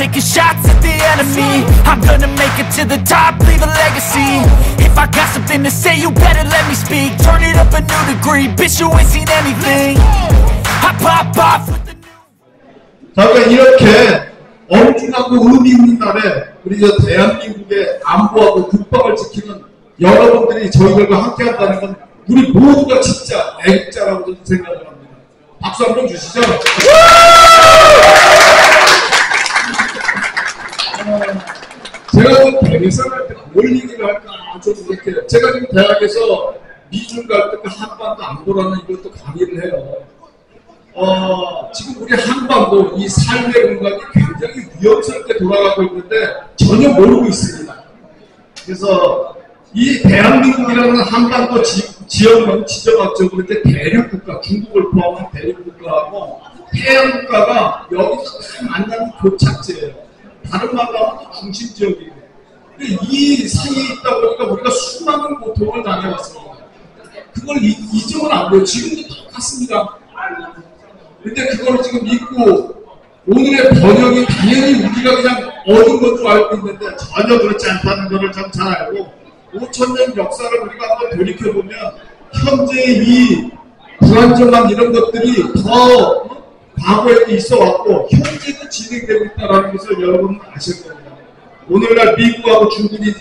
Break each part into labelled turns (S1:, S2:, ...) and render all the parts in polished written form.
S1: taking shots at the enemy. I'm gonna make it to the top, leave a legacy. If I got something to say, you better let me speak. Turn it up a new degree, bitch, you ain't seen anything. I pop off with the new.
S2: 자, 그러니까 이렇게 엄중하고 의미 있는 날에 우리 저 대한민국의 안보하고 국방을 지키는 여러분들이 저희들과 함께한다는 건 우리 모두가 진짜 애국자라고 저는 생각을 합니다. 박수 한번 주시죠. 제가 대회상할 때 뭘 얘기를 할까 좀 이렇게 제가 지금 대학에서 미중 갈등 한반도 안보라는 이것도 강의를 해요. 지금 우리 한반도 이 삶의 공간이 굉장히 위험스럽게 돌아가고 있는데 전혀 모르고 있습니다. 그래서 이 대한민국이라는 한반도 지역은 지정학적으로 이제 대륙국가, 중국을 포함한 대륙국가하고 해양국가가 여기서 다 만나는 교착지예요. 다른 말로 하면 중심지역이에요. 이 사이에 있다 보니까 우리가 수많은 고통을 당해왔습니다. 그걸 잊으면 안 돼요. 지금도 똑같습니다. 근데 그걸 지금 믿고 오늘의 번역이 당연히 우리가 그냥 얻은 것 줄 알고 있는데 전혀 그렇지 않다는 것을 참 잘 알고 5,000년 역사를 우리가 한번 돌이켜보면 현재의 이 불안정한 이런 것들이 더 과거에도 있어왔고 현재도 진행되고 있다는 것을 여러분은 아실 겁니다. 오늘날 미국하고 중국이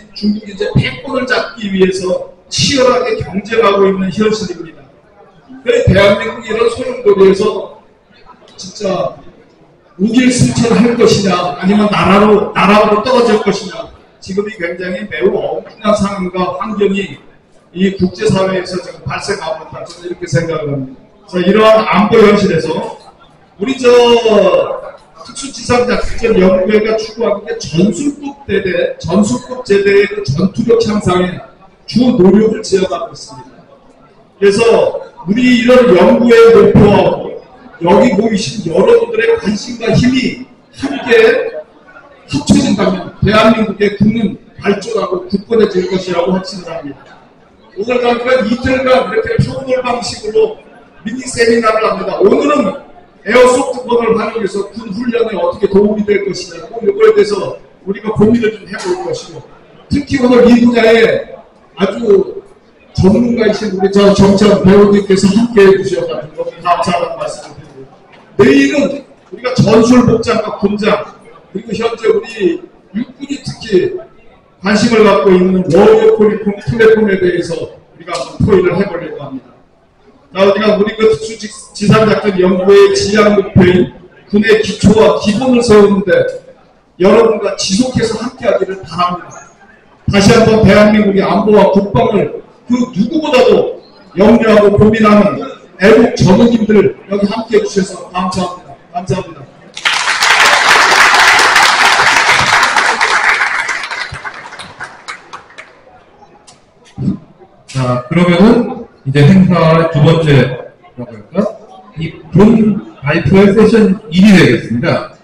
S2: 이제 패권을 잡기 위해서 치열하게 경쟁하고 있는 현실입니다. 그래서 대한민국이 이런 소용돌이에서 진짜 우길 승천할 것이냐 아니면 나라로 떨어질 것이냐 지금이 굉장히 매우 엄중한 상황과 환경이 이 국제사회에서 지금 발생하고 있다 저는 이렇게 생각을 합니다. 그래서 이러한 안보 현실에서 우리 특수지상작전 연구회가 추구하는 게 전술급 제대의 그 전투력 향상에 주 노력을 지어가고 있습니다. 그래서 우리 이런 연구회 목표하고 여기 모이신 여러분들의 관심과 힘이 함께 합쳐진다면 대한민국의 국민 발전하고 굳건해질 것이라고 확신을 합니다. 오늘 우리가 이틀간 이렇게 평놀 방식으로 미니 세미나를 합니다. 오늘은 에어소프트건을 활용해서 군 훈련에 어떻게 도움이 될 것이냐, 이거에 대해서 우리가 고민을 좀 해볼 것이고, 특히 오늘 이 분야에 아주 전문가이신 우리 정찬 배우님께서 함께 해주셔서 너무 감사하다는 말씀을 드리고, 내일은 우리가 전술복장과 군장, 그리고 현재 우리 육군이 특히 관심을 갖고 있는 워리어 플랫폼에 대해서 우리가 한번 토의를 해보려고 합니다. 자, 우리 그 특수지상작전 연구의 지향 목표인 군의 기초와 기본을 세우는데 여러분과 지속해서 함께하기를 바랍니다. 다시 한번 대한민국의 안보와 국방을 그 누구보다도 염려하고 고민하는 애국 전우님들 여기 함께해 주셔서 감사합니다. 감사합니다.
S3: 자, 그러면은 이제 행사의 두 번째라고 할까? 이 본 발표의 세션 1이 되겠습니다.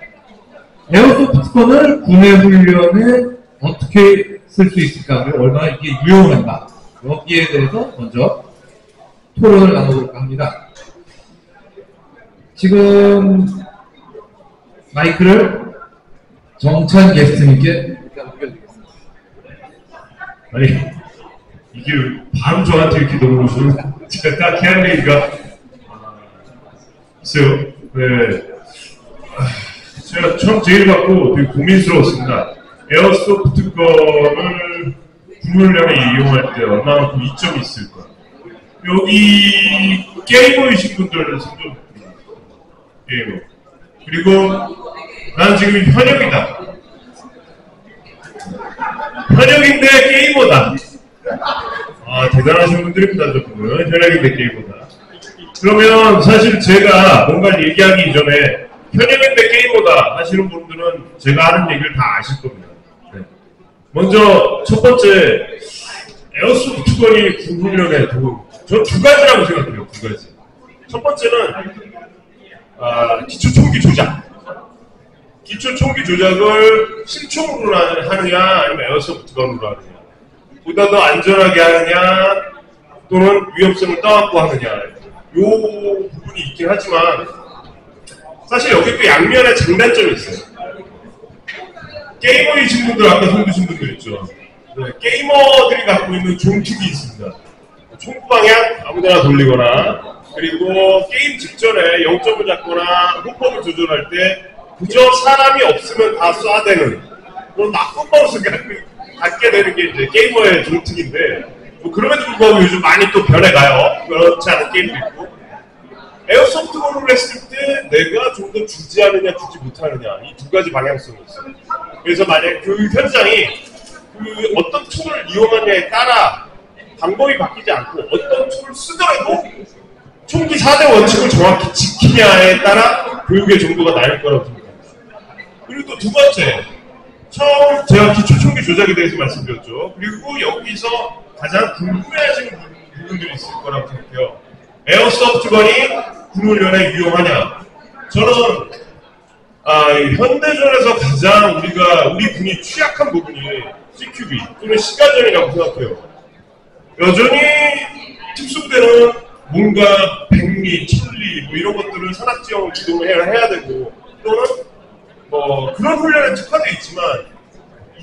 S3: 에어소프트건을 군의 훈련에 어떻게 쓸 수 있을까? 얼마나 이게 유용한가? 여기에 대해서 먼저 토론을 나눠볼까 합니다. 지금 마이크를 정찬 게스트님께 넘겨드리겠습니다.
S4: 아니, 이게 바로 저한테 이렇게 넘어오시는 제가 딱히 할 얘기가 있어요. 네. 제가 처음 제일 받고 되게 고민스러웠습니다. 에어소프트건을 군훈련에 이용할 때 얼마만큼 이점이 있을까. 여기 게이머이신 분들은 손좀 게이머. 그리고 난 지금 현역이다. 현역인데 게이머다. 아, 대단하신 분들입니다, 저분은. 현역인데 게이머다. 그러면 사실 제가 뭔가를 얘기하기 이전에 현역인데 게이머다 하시는 분들은 제가 하는 얘기를 다 아실 겁니다. 네. 먼저 첫 번째, 에어소프트건이 군훈련에 도움. 전 두 가지라고 생각해요, 두 가지. 첫 번째는 기초총기 조작. 기초총기 조작을 실총으로 하느냐 아니면 에어소프트건으로 하느냐, 보다 더 안전하게 하느냐 또는 위험성을 떠안고 하느냐, 요 부분이 있긴 하지만 사실 여기 또 양면에 장단점이 있어요. 게이머이신 분들 아까 손 드신 분들 있죠. 네, 게이머들이 갖고 있는 종축이 있습니다. 총구 방향 아무데나 돌리거나 그리고 게임 직전에 0점을 잡거나 호법을 조절할 때 그저 사람이 없으면 다 쏴대는 그런 나쁜 버릇을 갖게 되는 게 이제 게이머의 종특인데 뭐 그럼에도 불구하고 요즘 많이 또 변해가요. 그렇지 않은 게임도 있고 에어소프트건을 했을 때 내가 좀 더 주지하느냐 주지 못하느냐 이 두 가지 방향성이 있어요. 그래서 만약에 그 현장이 그 어떤 툴을 이용하느냐에 따라 방법이 바뀌지 않고 어떤 툴을 쓰더라도 총기 4대 원칙을 정확히 지키냐에 따라 교육의 정도가 나뉠 거라고 생각합니다. 그리고 또 두 번째, 처음 제가 기초 총기 조작에 대해서 말씀드렸죠. 그리고 여기서 가장 궁금해하시는 부분들이 있을 거라고 생각해요. 에어소프트건이 군훈련에 유용하냐? 저는 현대전에서 가장 우리 군이 취약한 부분이 CQB 또는 시가전이라고 생각해요. 여전히 특수부대는 뭔가 백리, 천리 뭐 이런 것들을 산악지형을 기동을 해야 되고 또는 뭐 그런 훈련에 특화되어 있지만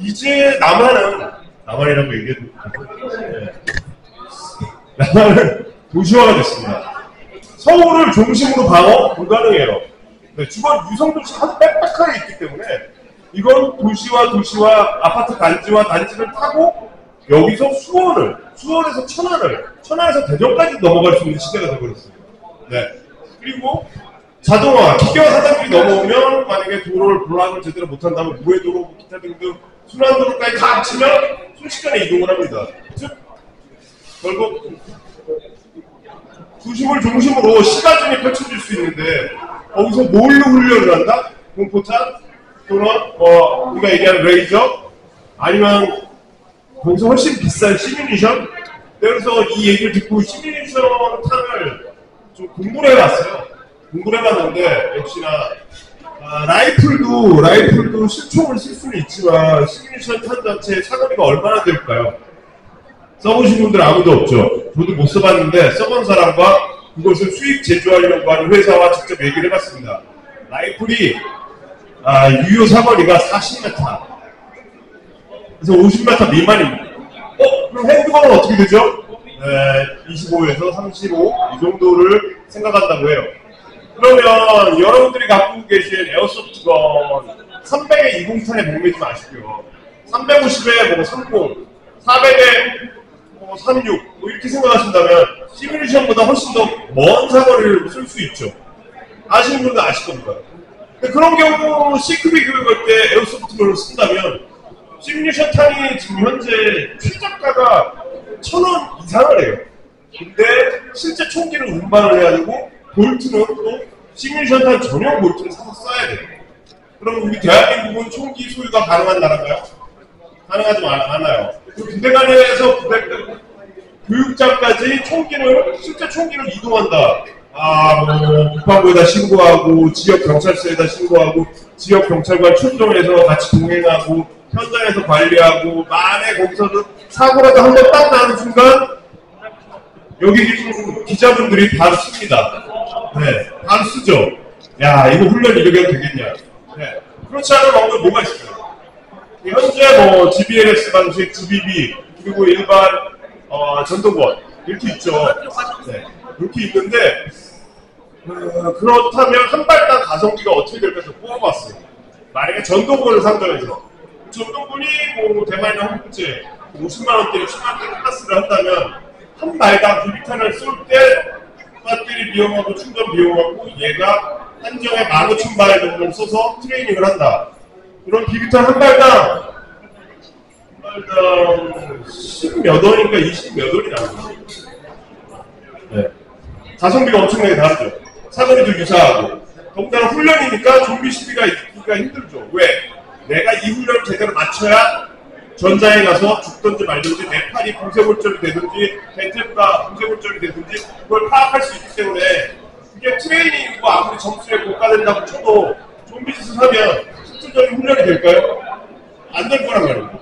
S4: 이제 남한이라고 얘기해도 네. 남한은 도시화가 됐습니다. 서울을 중심으로 방어 불가능해요. 네, 주변 유성도시 아주 빽빽하게 있기 때문에 이건 도시와 아파트 단지와 단지를 타고 여기서 수원에서 천안에서 대전까지 넘어갈 수 있는 시대가 되어버렸어요. 네. 그리고 자동화, 기계화 사장들이 넘어오면 만약에 도로를 블락을 제대로 못한다면 무해도로, 기타 등등 순환도로까지 다 합치면 순식간에 이동을 합니다. 즉, 결국 중심을 중심으로 시가전이 펼쳐질 수 있는데 거기서 뭘로 훈련을 한다? 공포탄? 또는 우리가 얘기하는 레이저? 아니면 거기서 훨씬 비싼 시뮬레이션? 그래서 이 얘기를 듣고 시뮬레이션 탄을 좀 공부를 해봤어요. 공부를 해봤는데 역시나 라이플도 실총을 쓸 수는 있지만 시뮬레이션 탄 자체의 사거리가 얼마나 될까요? 써보신 분들 아무도 없죠. 저도 못 써봤는데 써본 사람과 그것을 수입 제조하려고 하는 회사와 직접 얘기를 해봤습니다. 라이플이 유효 사거리가 40m 그래서 50m 미만입니다. 그럼 핸드건은 어떻게 되죠? 25에서 35 이 정도를 생각한다고 해요. 그러면 여러분들이 갖고 계신 에어소프트건 300의 20탄에 목매지 마시고요. 350에 뭐 30, 400에 뭐 36, 뭐 이렇게 생각하신다면 시뮬레이션보다 훨씬 더 먼 사거리를 쓸 수 있죠. 아시는 분들 아실 겁니다. 근데 그런 경우 CQB 교육할 때 에어소프트건을 쓴다면 시뮬레이션 탄이 지금 현재 최저가가 1,000원 이상을 해요. 근데 실제 총기를 운반을 해야 되고 볼트는 또 시뮬레이션 탄 전용 볼트를 사서 써야 돼요. 그럼 우리 대한민국은 총기 소유가 가능한 나라인가요? 가능하지 않아요. 부대간에서 교육장까지 실제 총기를 이동한다. 뭐 국방부에다 신고하고 지역 경찰서에다 신고하고 지역 경찰관 출동해서 같이 동행하고 현장에서 관리하고 만에 거기서도 사고라도 한 번 딱 나는 순간 여기 계신 기자분들이 바로 씁니다. 네, 바로 쓰죠. 야, 이거 훈련 이렇게 해도 되겠냐. 네, 그렇지 않은 방법이 뭐가 있어요? 현재 뭐 GBLS 방식, GBB 그리고 일반 전동권 이렇게 있죠. 네, 이렇게 있는데 그렇다면 한 발당 가성비가 어떻게 될까 해서 뽑아봤어요. 만약에 전동권을 상정해서 전동권이 뭐 대만이나 홍콩제 50만원대나 10만원대 클래스를 한다면 한 발당 비비탄을 쏠 때 배터리 비용하고 충전 비용하고 얘가 한정에 15,000발 정도를 써서 트레이닝을 한다. 그런 비비탄 한 발당 10몇 원인가 20몇 원이 나와요. 네. 가성비가 엄청나게 다르죠. 사거리도 유사하고. 더군다나 훈련이니까 좀비 시비가 있기가 힘들죠. 왜? 내가 이 훈련을 제대로 맞춰야 전장에 가서 죽든지 말든지 내 팔이 공세골절이 되든지 벤틀가 공세골절이 되든지 그걸 파악할 수 있기 때문에 그게 트레이닝이고 아무리 점수에 고가된다고 쳐도 좀비 짓을 하면 실질적인 훈련이 될까요? 안 될 거란 말이에요.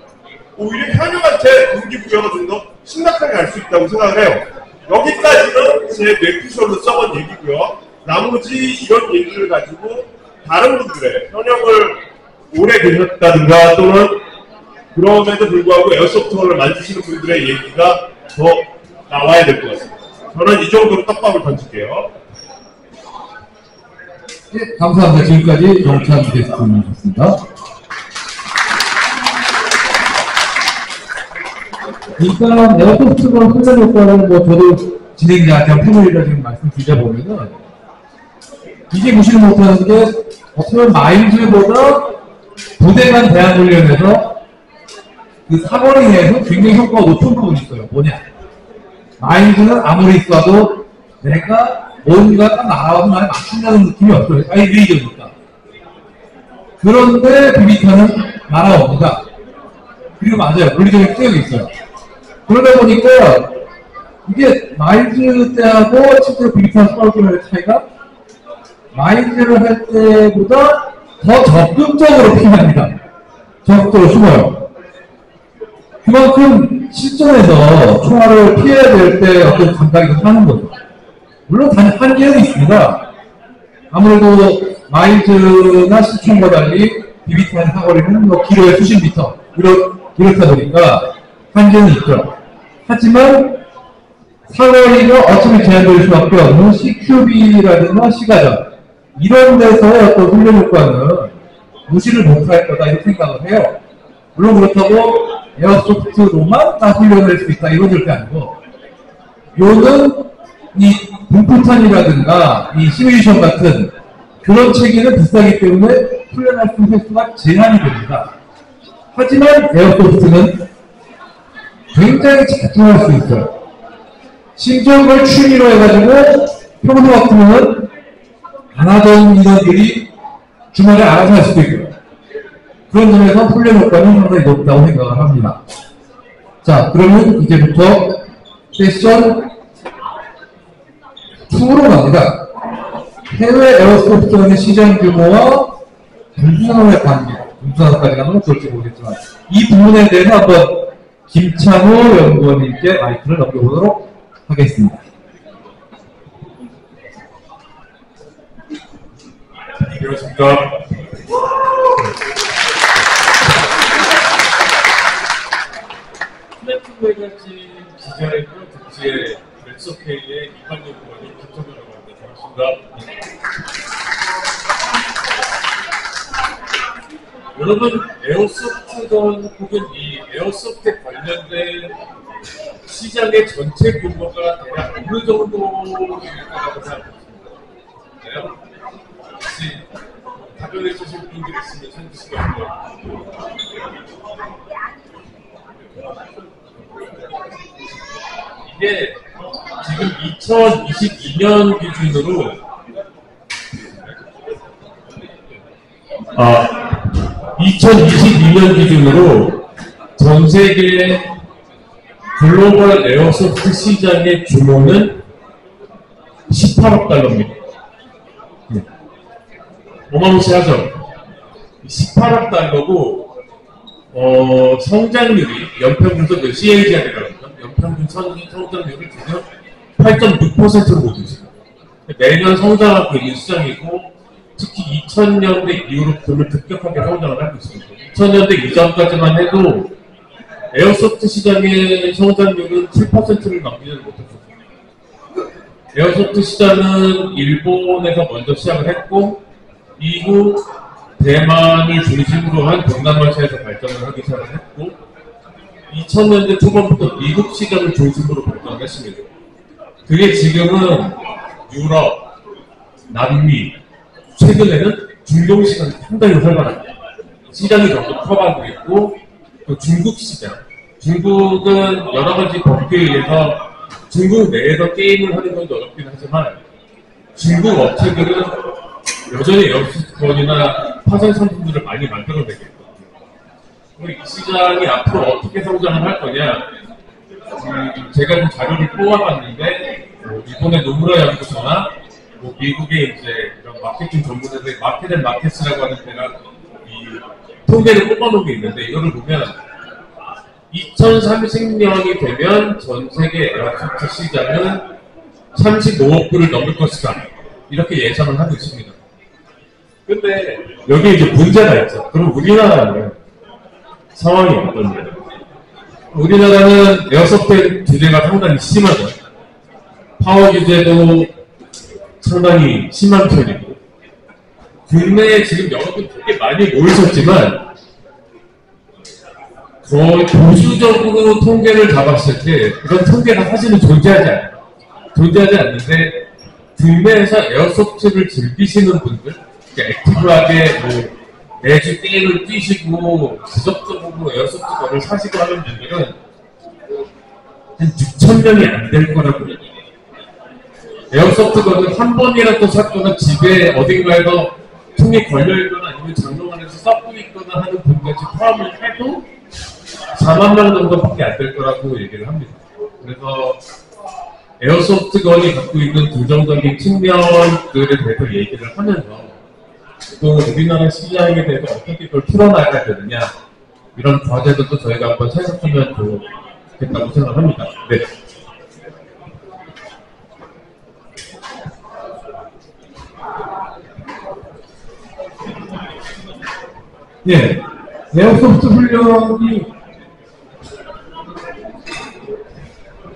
S4: 오히려 현역한테 동기부여가 좀 더 심각하게 갈 수 있다고 생각을 해요. 여기까지는 제 뇌피셜로 써본 얘기고요. 나머지 이런 얘기를 가지고 다른 분들의 현역을 오래 계셨다든가 또는 그럼에도 불구하고 에어소프트건을 만드시는 분들의 얘기가 더 나와야 될 것 같습니다. 저는 이 정도로 떡밥을 던질게요.
S3: 네, 감사합니다. 지금까지 정찬 게스트님이셨습니다. 일단 에어소프트건 훈련 효과는 뭐 저도 진행자한테 패널이라 지금 말씀드리자 보면은 이게 무시를 못하는 게 어떻게 보면 마인즈보다 부대간 대한훈련에서 그 사거리 내에서 굉장히 효과가 높은 부분이 있어요. 뭐냐? 마인즈는 아무리 쏴도 내가 뭔가 딱 나와서 나에 맞춘다는 느낌이 없어요. 아예 레이저니까. 그런데 비비탄은 날아옵니다. 그리고 맞아요. 물리적인 특성이 있어요. 그러다 보니까 이게 마인즈 때하고 실제로 비비탄 쏘는 차이가 마인즈를 할 때보다 더 적극적으로 피합니다. 적극적으로 숨어요. 그만큼 실전에서 총알을 피해야 될 때 어떤 감각이 더 사는 거죠. 물론 단 한계는 있습니다. 아무래도 마인즈나 실총과 달리 비비탄 사거리는 뭐 기로에 수십 미터 이렇다 보니까 한계는 있죠. 하지만 사거리가 어차피 제한될 수밖에 없는 CQB라든가 시가전 이런 데서의 어떤 훈련 효과는 무시를 못할 거다 이렇게 생각을 해요. 물론 그렇다고 에어소프트로만 다 훈련을 할 수 있다 이건 절대 아니고 요는 이 분포탄이라든가 이 시뮬레이션 같은 그런 체계는 비싸기 때문에 훈련할 수 있는 횟수가 제한이 됩니다. 하지만 에어소프트는 굉장히 집중할 수 있어요. 심지어 그걸 취미로 해가지고 평소 같으면 안 하던 인원들이 주말에 알아서 할 수도 있고요. 그런 점에서 훈련 효과는 상당히 높다고 생각을 합니다. 자, 그러면 이제부터 세션 2로 갑니다. 해외 에어소프트건의 시장 규모와 군수산업의 관계, 군수산업까지 가면 어떨지 모르겠지만 이 부분에 대해서 한번 김창호 연구원님께 마이크를 넘겨보도록 하겠습니다.
S4: 안녕하십니까.
S5: 플래툰 매거진 기자이고 동시에 렉서케이의 이관용 의원이 김청규라고 합니다. 반갑습니다. 여러분, 에어소프트건 혹은 이 에어소프트에 관련된 시장의 전체 규모가 대략 어느 정도일 거라고 생각하십니까? 혹시 답변해 주실 분들이 있으면 해주시기 바랍니다. 이게 지금 2022년 기준으로 2022년 기준으로 전 세계 글로벌 에어소프트 시장의 규모는 18억 달러입니다. 어마무시하죠? 18억 달러고 성장률이 연평균 CAGR이라고 합니다. 연평균 성장률을 지금 8.6%로 보고 있습니다. 매년 성장하고 있는 시장이고 특히 2000년대 이후로 금을 급격하게 성장을 하고 있습니다. 2000년대 이전까지만 해도 에어소프트 시장의 성장률은 7%를 넘기지 못했습니다. 에어소프트 시장은 일본에서 먼저 시작을 했고 이후 대만을 중심으로 한 동남아시아에서 발전을 하기 시작을 했고 2000년대 초반부터 미국 시장을 중심으로 발전을 했습니다. 그게 지금은 유럽, 남미, 최근에는 중동 시장이 상당히 활발합니다. 시장이 점점 커가고 있고 또 중국 시장, 중국은 여러 가지 법규에 의해서 중국 내에서 게임을 하는 건 어렵긴 하지만 중국 업체들은 여전히 에어소프트건이나 파생 상품들을 많이 만들어내고 있거든요. 이 시장이 앞으로 어떻게 성장을 할 거냐? 제가 좀 자료를 뽑아봤는데 일본의 노무라 연구소나 미국의 이제 이런 마케팅 전문회사의 마켓이라고 하는 데가 이 통계를 뽑아놓은 게 있는데 이거를 보면 2030년이 되면 전 세계 에어소프트 시장은 35억 불을 넘을 것이다. 이렇게 예상을 하고 있습니다. 근데 여기에 이제 문제가 있죠. 그럼 우리나라는 상황이 어떤데? 우리나라는 에어소프트 규제가 상당히 심하죠. 파워 규제도 상당히 심한 편이고, 국내에 지금 여러분 되게 많이 모이셨지만, 거의 보수적으로 통계를 잡았을 때 그런 통계가 사실은 존재하지 않는데, 국내에서 에어소프트를 즐기시는 분들, 그러니까 액티브하게 뭐 매주 게임을 뛰시고 지속적으로 에어소프트건을 사시고 하는 분들은 한 6,000명이 안 될 거라고 얘기해요. 에어소프트건을 한 번이라도 샀거나 집에 어딘가에서 통에 걸려있거나 아니면 장롱안에서 썩고 있거나 하는 분까지 포함을 해도 4만 명 정도밖에 안 될 거라고 얘기를 합니다. 그래서 에어소프트건이 갖고 있는 긍정적인 측면들에 대해서 얘기를 하면서 또 우리나라 시장에 대해서 어떻게 그걸 풀어나가야 되느냐, 이런 과제들도 저희가 한번 생각하면 좋겠다고 생각합니다. 네.
S3: 예, 에어소프트 훈련이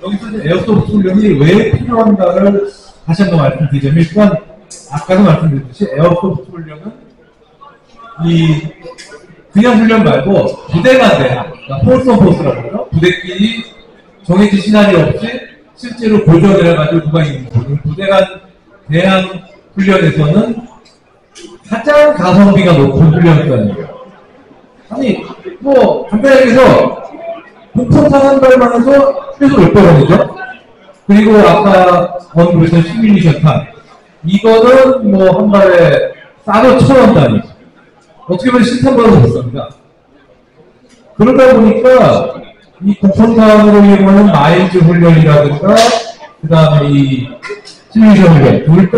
S3: 여기서 이제 에어소프트 훈련이 왜 필요한가를 다시 한번 말씀드리자면, 일단 아까도 말씀드렸듯이 에어소프트 훈련은 그냥 훈련 말고 부대간 대항, 그러니까 폴스 포스라고 그러죠. 부대끼리 정해진 시나리오 없이 실제로 고정을 해가지고 누가 있는 거죠. 부대간 대항 훈련에서는 가장 가성비가 높은 훈련이에요. 아니, 뭐 간단하게 해서 폭탄 한 발만 해서 최소 몇 번이죠? 그리고 아까 언급했던 시뮬레이션 탄, 이거는 뭐 한 발에 싸도 1,000원 단위. 어떻게 보면 실탄보다 비쌉니다. 그러다 보니까 이 공포탄으로 이용하는 마일즈 훈련이라든가 그 다음에 이 시뮬레이션 훈련 둘 다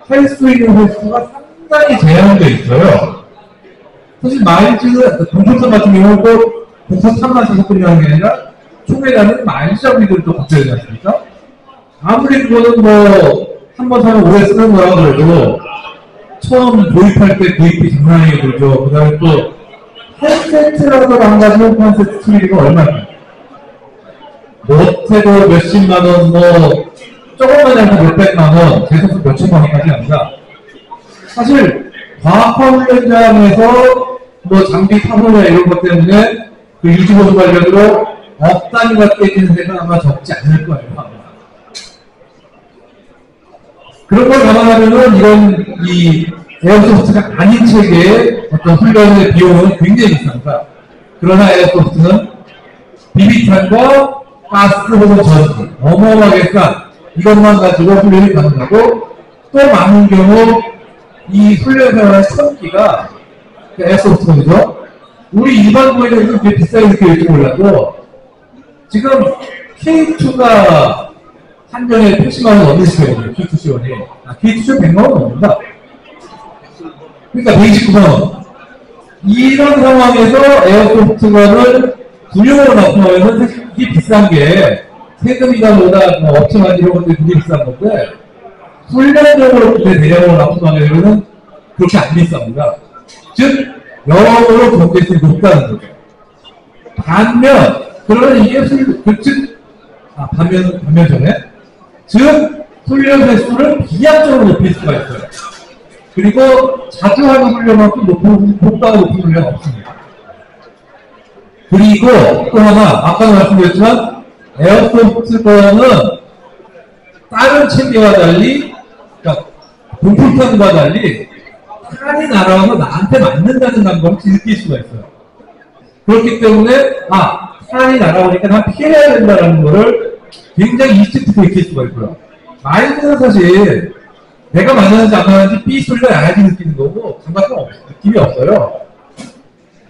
S3: 할 수 있는 횟수가 상당히 제한되어 있어요. 사실 마일즈 공포탄 같은 경우는 또 공포탄만 써서 끝나는 게 아니라 총에라는 마일즈 장비들도 붙여야 되지 않습니까? 아무리 그거는 뭐 한 번 사면 오래 쓰는 거라 그래도 처음 도입할 때 도입비 장난 아니게 들죠. 그 다음에 또 한 세트라도 망가지면 한 세트 수리비가 얼마나? 못해도 몇십만 원, 뭐 조금만 해도 몇백만 원, 계속 몇천만 원까지 합니다. 사실 과학화 훈련장에서 뭐 장비 타보냐 이런 것 때문에 그 유지보수 관련으로 억 단위가 깨지는 데가 아마 적지 않을 거예요. 그런 걸 감안하면은 이런 이 에어소프트가 아닌 체계의 어떤 훈련의 비용은 굉장히 비쌉니다. 그러나 에어소프트는 비비탄과 가스 혹은 전기 어마어마하게 싼 이것만 가지고 훈련이 가능하고, 또 많은 경우 이 훈련 생활의 선기가 에어소프트건이죠. 우리 일반 보이는 되게 비싸게 느껴질지 몰라도 지금 K2가 한 병에 80만 원 넘는 시간이에요. K2 시원이. K2 시원 100만 원 넘는다. 그러니까 129만 원. 이런 상황에서 에어소프트건을 군용으로 납품하면 사실 이게 비싼 게 세금이나 뭐다 뭐 업체만 이런 것들이 되게 비싼 건데, 훈련적으로 대량으로 납품하면 그렇게 안 비쌉니다. 즉 여러모로 경제성이 높다는 거죠. 반면 그러면 이게 반면 전에 즉 훈련 횟수를 비약적으로 높일 수가 있어요. 그리고 자주 하는 훈련만큼 효과가 높은 훈련은 없습니다. 그리고 또 하나, 아까도 말씀드렸지만 에어소프트건은 다른 체계와 달리, 그러니까 공풀탄과 달리 탄이 날아와서 나한테 맞는다는 감각을 느낄 수가 있어요. 그렇기 때문에 탄이 날아오니까 난 피해야 된다는 거를 굉장히 인스팅트로 익힐 수가 있고요. 마인드는 사실 내가 맞는지 안 맞는지 삐 소리가 나야지 느끼는 거고 느낌이 없어요.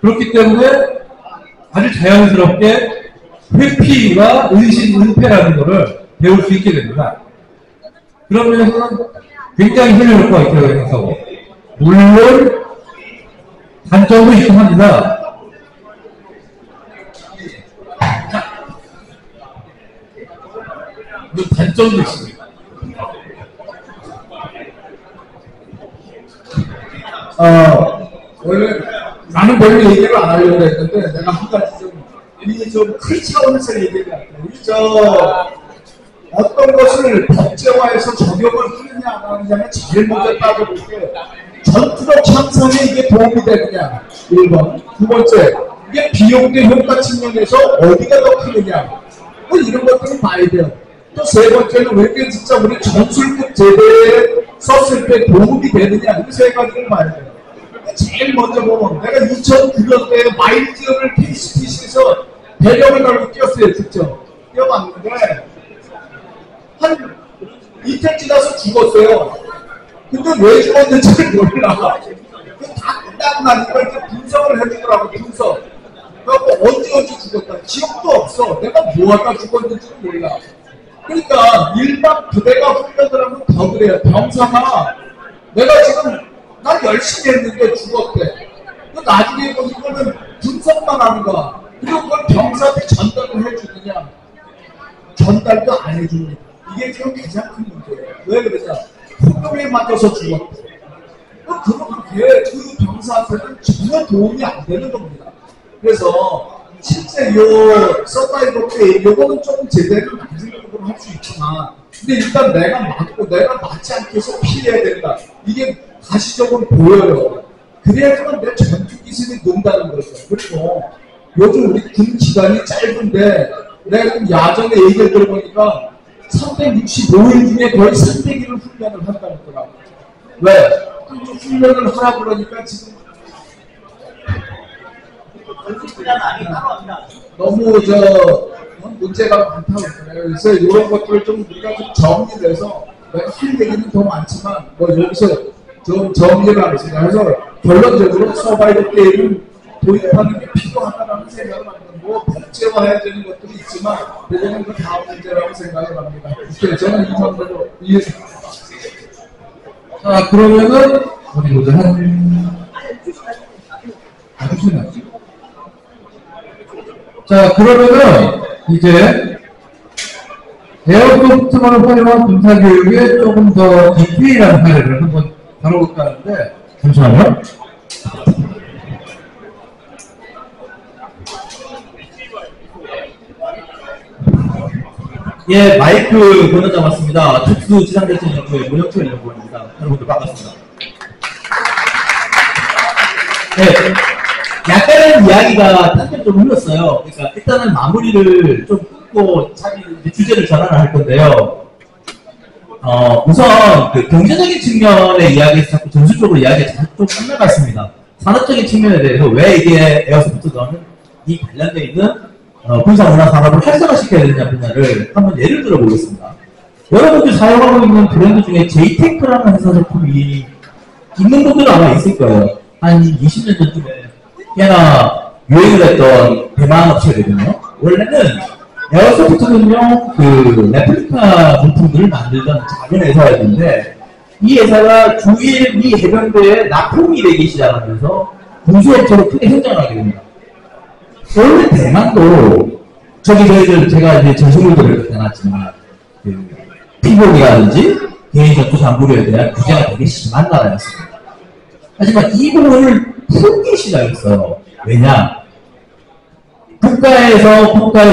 S3: 그렇기 때문에 아주 자연스럽게 회피와 은신, 은폐라는 거를 배울 수 있게 됩니다. 그런 면에서는 굉장히 효율 효과가 있다고 생각하고, 물론 단점도 있긴 합니다.
S5: 단점도 있습니다.
S2: 원래 나는 별로 얘기를 안 하려고 했는데 내가 한 가지 좀 큰 차원에서 얘기를 할게요. 어떤 것을 법제화해서 적용을 하느냐 안 하느냐는 제일 먼저 따져볼 때 전투력 향상에 이게 도움이 되느냐 1번. 두 번째, 이게 비용 대 효과 측면에서 어디가 더 크느냐 뭐 이런 것들은 봐야 돼요. 또 세 번째는 왜 이게 진짜 우리 전술급 제대에 썼을 때 도움이 되느냐 이 세 가지를 봐야 돼요. 제일 먼저 보면 내가 2009년도에 마일즈를 KCTC에서 대령을 달고 뛰었어요. 직접 뛰어봤는데 한 이틀 지나서 죽었어요. 근데 왜 죽었는지 몰라. 다 끝나고 나니까 이렇게 분석을 해주더라고. 분석. 그래갖고 언제 죽었다 기억도 없어. 내가 뭐하다 죽었는지는 몰라. 그러니까 일반 부대가 훈련을 하면 더 그래요. 병사가 내가 지금 난 열심히 했는데 죽었대. 나중에 보니까는 분석만 하는 거야. 그리고 그걸 병사한테 전달을 해주느냐? 전달도 안 해줍니다. 이게 지금 가장 큰 문제예요. 왜 그러냐? 폭격에 맞아서 죽었대. 그렇게 그 병사한테는 전혀 도움이 안 되는 겁니다. 그래서 실제 요 서바이벌 때 요거는 조금 제대로 남성적으로 할 수 있지만 근데 일단 내가 맞고 내가 맞지 않게 해서 피해야 된다. 이게 가시적으로 보여요. 그래야지만 내 전투 기술이 는다는 거죠. 그리고 요즘 우리 군 기간이 짧은데 내가 지금 야전에 얘기를 들어보니까 365일 중에 거의 300일을 훈련을 한다는 거라고. 왜? 훈련을 하라 그러니까 지금 너무 문제가 많다고 그래요. 그래서 이런 것들을 좀 우리가 좀 정리를 해서 내가 할 얘기는 더 많지만 뭐 여기서 좀 정리를 하겠습니다. 그래서 결론적으로 서바이벌 게임은 도입하는 게 필요하다는 생각을 합니다. 뭐 법제화해야 되는 것들이 있지만 그거는 그 다음 문제라고 생각을 합니다. 이렇게 저는 이 정도로 이해했습니다.
S3: 자, 그러면은 어디 보자. 한 시간. 자, 그러면은 이제 에어소프트만을 활용한 군사교육에 조금 더 디테일한 사례를 한번 다뤄볼까 하는데 잠시만요.
S6: 예, 마이크 번호 잡았습니다. 특수지상대책연구의 문영철 연구원입니다. 여러분들 반갑습니다. 네, 약간은 이야기가 단편적으로 흘렀어요. 그러니까 일단은 마무리를 좀 끊고 자기 주제를 전환을 할 건데요. 우선 그 경제적인 측면의 이야기에서 자꾸 전술적으로 이야기가 좀 끝나갔습니다. 산업적인 측면에 대해서 왜 이게 에어소프트건은 이 관련되어 있는 군사문화 산업을 활성화시켜야 되느냐 분야를 한번 예를 들어보겠습니다. 여러분들 사용하고 있는 브랜드 중에 제이테크라는 회사 제품이 있는 분들은 아마 있을 거예요. 한 20년 전쯤에 꽤나 유행을 했던 대만 업체거든요. 원래는 에어소프트는요, 그 레플리카 부품들을 만들던 작은 회사였는데 이 회사가 주일 미 해병대에 납품이 되기 시작하면서 군수업체로 크게 성장하게 됩니다. 원래 대만도 저희들 제가 이제 전시물들을 갖다 놨지만 그 피복이라든지 개인 전투 장구류에 대한 규제가 되게 심한 나라였습니다. 하지만 이 부분을 풀기 시작했어요. 왜냐? 국가의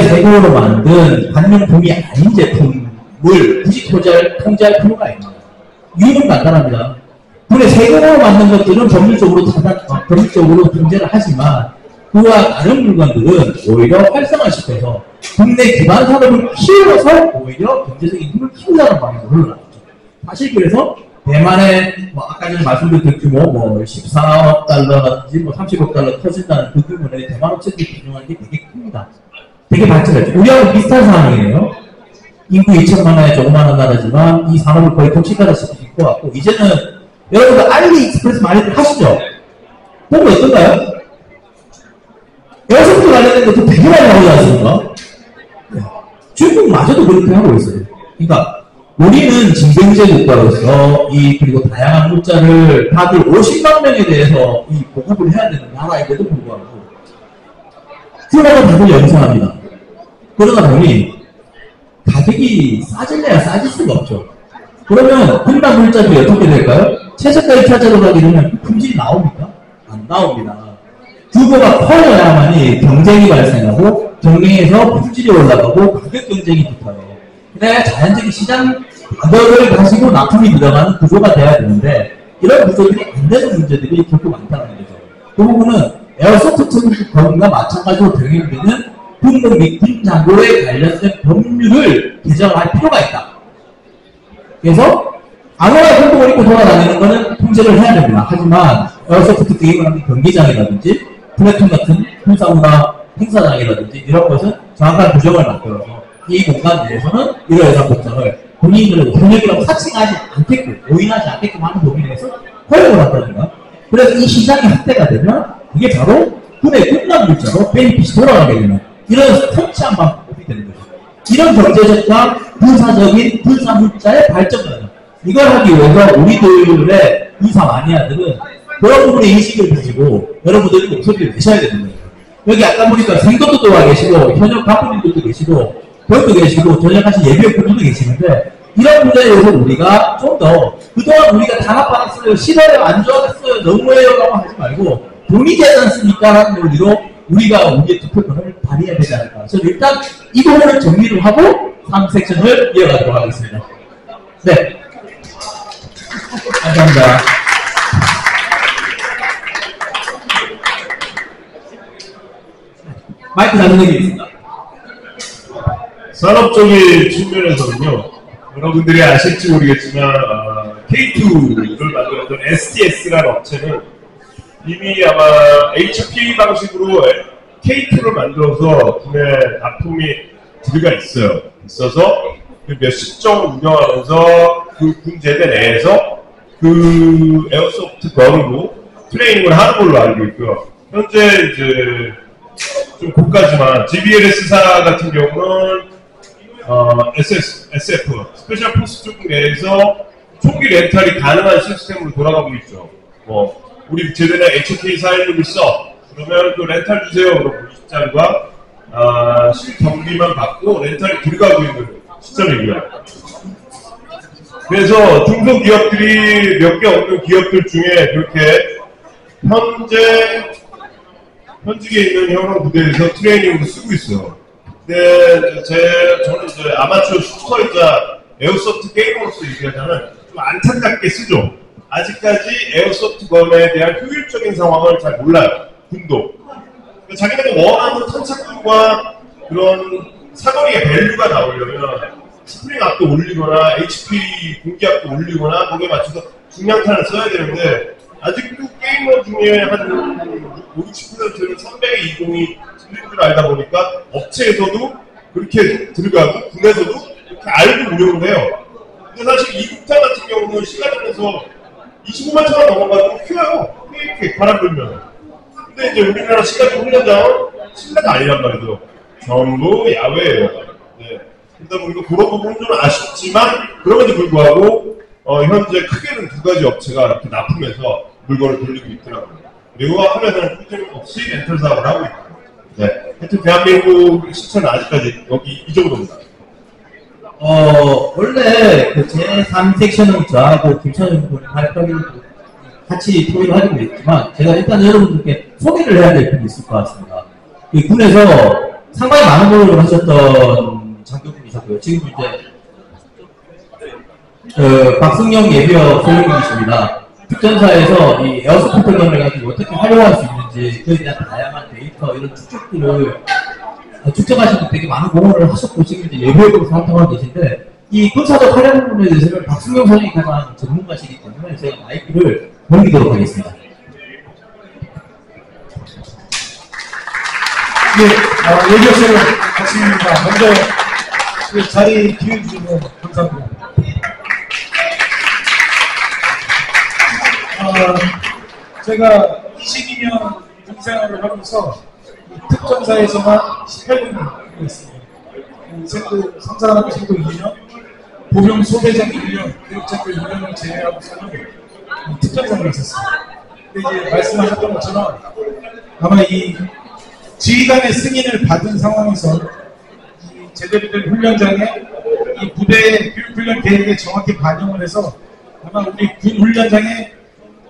S6: 세금으로 만든 관용품이 아닌 제품을 굳이 통제할 필요가 있나요? 이유는 간단합니다. 군의 세금으로 만든 것들은 법률적으로 통제를 하지만 그와 다른 물건들은 오히려 활성화시켜서 국내 기반 산업을 키워서 오히려 경제적인 힘을 키우자는 방향으로 흘러나갔죠. 사실 그래서 대만의 아까 전에 말씀드린 규모 14억 달러라든지 30억 달러 터진다는 그 규모의 대만 업체들이 비중하는 게 되게 큽니다. 되게 발전했죠. 우리하고 비슷한 상황이에요. 인구 2천만의 조그마한 나라지만 이 산업을 거의 통치하다시피 있고 이제는 여러분들 알리익스프레스 많이들 하시죠? 보고 있던가요? 에어소프트 관련된 것도 되게 많이 나오지 않습니까? 중국마저도 그렇게 하고 있어요. 그러니까 우리는 징병제 국가로서 그리고 다양한 물자를 다들 50만 명에 대해서 보급을 해야 되는 나라인데도 불구하고 그러다가 다들 연성합니다. 그러다 보니 가격이 싸질래야 싸질 수가 없죠. 그러면 분담 물자들이 어떻게 될까요? 최저가 1차적으로 가게 되면 품질이 나옵니까? 안 나옵니다. 규모가 커져야만이 경쟁이 발생하고 경쟁에서 품질이 올라가고 가격 경쟁이 붙어요. 그래야 자연적인 시장 가격을 가지고 납품이 들어가는 구조가 돼야 되는데 이런 구조들이 안 되는 문제들이 결코 많다는 거죠. 그 부분은 에어소프트건과 마찬가지로 적용되는 군복 및 군장구에 관련된 법률을 개정할 필요가 있다. 그래서 아무나 군복을 입고 돌아다니는 거는 통제를 해야 됩니다. 하지만 에어소프트 게임을 하는 경기장이라든지 플래툰 같은 군사문화 행사장이라든지 이런 것은 정확한 규정을 만들어서 이 공간 내에서는 이러이러한 복장을 본인들의 현역이라고 사칭하지 않게끔, 오인하지 않게끔 하는 범위 내에서 허용을 한다든가. 그래서 이 시장이 확대가 되면 그게 바로 군의 끝난 물자로 베니핏이 돌아가게 되는 이런 통치한 방법이 되는 거죠. 이런 경제적과 군사적인 군사 물자의 발전을 이걸 하기 위해서 우리들의 군사 마니아들은 그런 부분의 인식을 가지고 여러분들이 목소리를 내셔야 되는 거예요. 여기 아까 보니까 생도도 들어와 계시고 현역 가부님들도 계시고 병도 계시고 전역하신 예비역분들도 계시는데 이런 문제에 대해서 우리가 좀 더 그동안 우리가 단합받았어요, 싫어요, 안 좋아했어요, 너무해요 라고 하지 말고 돈이 되지 않습니까? 라는 논리로 우리가 우리의 투표권을 발휘해야 되지 않을까. 그래서 일단 이 부분을 정리를 하고 3섹션을 이어가도록 하겠습니다. 네. 감사합니다. 마이크 잡는 얘기 있습니다.
S4: 산업적인 측면에서는요, 여러분들이 아실지 모르겠지만 K2를 만들었던 STS라는 업체는 이미 아마 HP 방식으로 K2를 만들어서 국내 납품이 들어가 있어서 몇십 정 운영하면서 그 군제대 내에서 그 에어소프트 건으로 트레이닝을 하는 걸로 알고 있고요. 현재 이제 좀 고가지만 GBLS사 같은 경우는 SF, 스페셜 포스 쪽 내에서 총기 렌탈이 가능한 시스템으로 돌아가고 있죠. 뭐 우리 제대로 HK416을 써. 그러면 그 렌탈 주세요. 그러고 20짜리가 실경비만 받고 렌탈이 들어가고 있는 시점이고요. 그래서 중소기업들이 몇 개 없는 기업들 중에 그렇게 현직에 있는 현업 부대에서 트레이닝으로 쓰고 있어요. 근데 저는 이제 아마추어 슈터이자 에어소프트 게이머로서 얘기하자면 좀 안타깝게 쓰죠. 아직까지 에어소프트 건에 대한 효율적인 상황을 잘 몰라요. 군도. 자기네가 원하는 탄착물과 그런 사거리의 밸류가 나오려면 스프링 압도 올리거나 HP 공기압도 올리거나 거기에 맞춰서 중량탄을 써야 되는데 아직도 게이머 중에 한 50~60%는 300의 이동이 틀린 줄 알다 보니까 업체에서도 그렇게 들어가고 군에서도 이렇게 알고 운영을 해요. 근데 사실 이국탄 같은 경우는 시간에서 25만 천 원 넘어가도 휘어요. 이렇게 바람 불면. 근데 이제 우리나라 시가지 훈련장은 실내가 아니란 말이죠. 전부 야외예요. 네. 그러다 보니까 그런 부분은 좀 아쉽지만 그럼에도 불구하고 현재 크게는 두 가지 업체가 이렇게 납품해서 물건을 돌리고 있더라고요. 그리고 하면은 꾸준히 없이 렌털 사업을 하고 있고. 네. 하여튼 대한민국 시차는 아직까지 여기 이 정도입니다.
S6: 원래 그 제3섹션은 저하고 김찬현 군이 발표를 같이 토의를 하기로 했지만 제가 일단 여러분들께 소개를 해야 될 필요가 있을 것 같습니다. 이 군에서 상당히 많은 노력을 하셨던 장교분이셨고요. 지금 이제 박승영 예비역 소령님이십니다. 특전사에서 이 에어소프트 건을 가지고 어떻게 활용할 수 있는지 그에 대한 다양한 데이터 이런 추측들을 축적하실 때 되게 많은 공헌을 하셨고 지금 이제 예비역으로 활동하고 계신데 이 군사적 활용 부분에 대해서는 박승영 선생님이 가장 전문가시기 때문에 제가 마이크를 넘기도록 하겠습니다.
S7: 네, 예비역사를 마칩니다. 먼저 그 자리 기회 주시면 감사합니다. 제가 22년 군생활을 하면서 특전사에서만 18년을 했습니다. 생도 상사하고 생도 2년, 보병 소대장 1년, 교육장교 2년을 제외하고서는 특전사를 했었습니다. 근데 이제 말씀하셨던 것처럼 아마 이 지휘관의 승인을 받은 상황에서 이 제대로 된 훈련장에 이 부대의 교육훈련 계획에 정확히 반영을 해서 아마 우리 군 훈련장에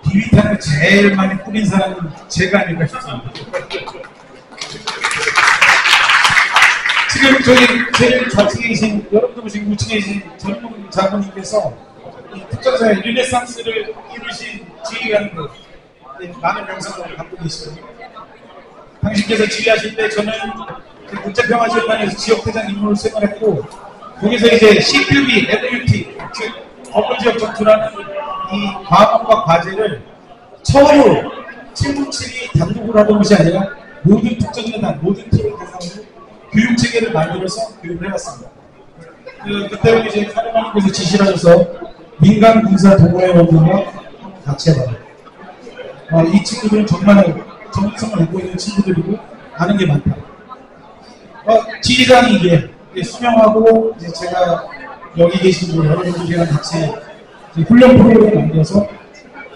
S7: 비비탄을 제일 많이 뿌린 사람은 제가 아닐까 싶습니다. 지금 저기 제일 좌측에 계신, 여러분도 보시고 우측에 계신 젊은 장군님께서 이 특전사의 르네상스를 이루신 지휘관을 많은 명성을 갖고 계시거든요. 당신께서 지휘하실 때 저는 국제평화재단에서 지역대장 임무를 수행했고, 거기서 이제 CQB, FUT, 어플지역 전투라는 이 과목과 과제를 처음으로 797이 단독으로 하던 것이 아니라 모든 특전여단, 모든 팀을 대상으로 교육체계를 만들어서 교육을 해왔습니다. 그때 이제 사령관님께서 지시를 하셔서 민간 군사 동호회원들과 같이 해봐요. 이 친구들은 정말 전문성을 갖고 있는 친구들이고 아는 게 많다. 지휘관이 이게 수명하고 이제 제가 여기 계신 여러분들이랑 같이 훈련 프로그램을 만들어서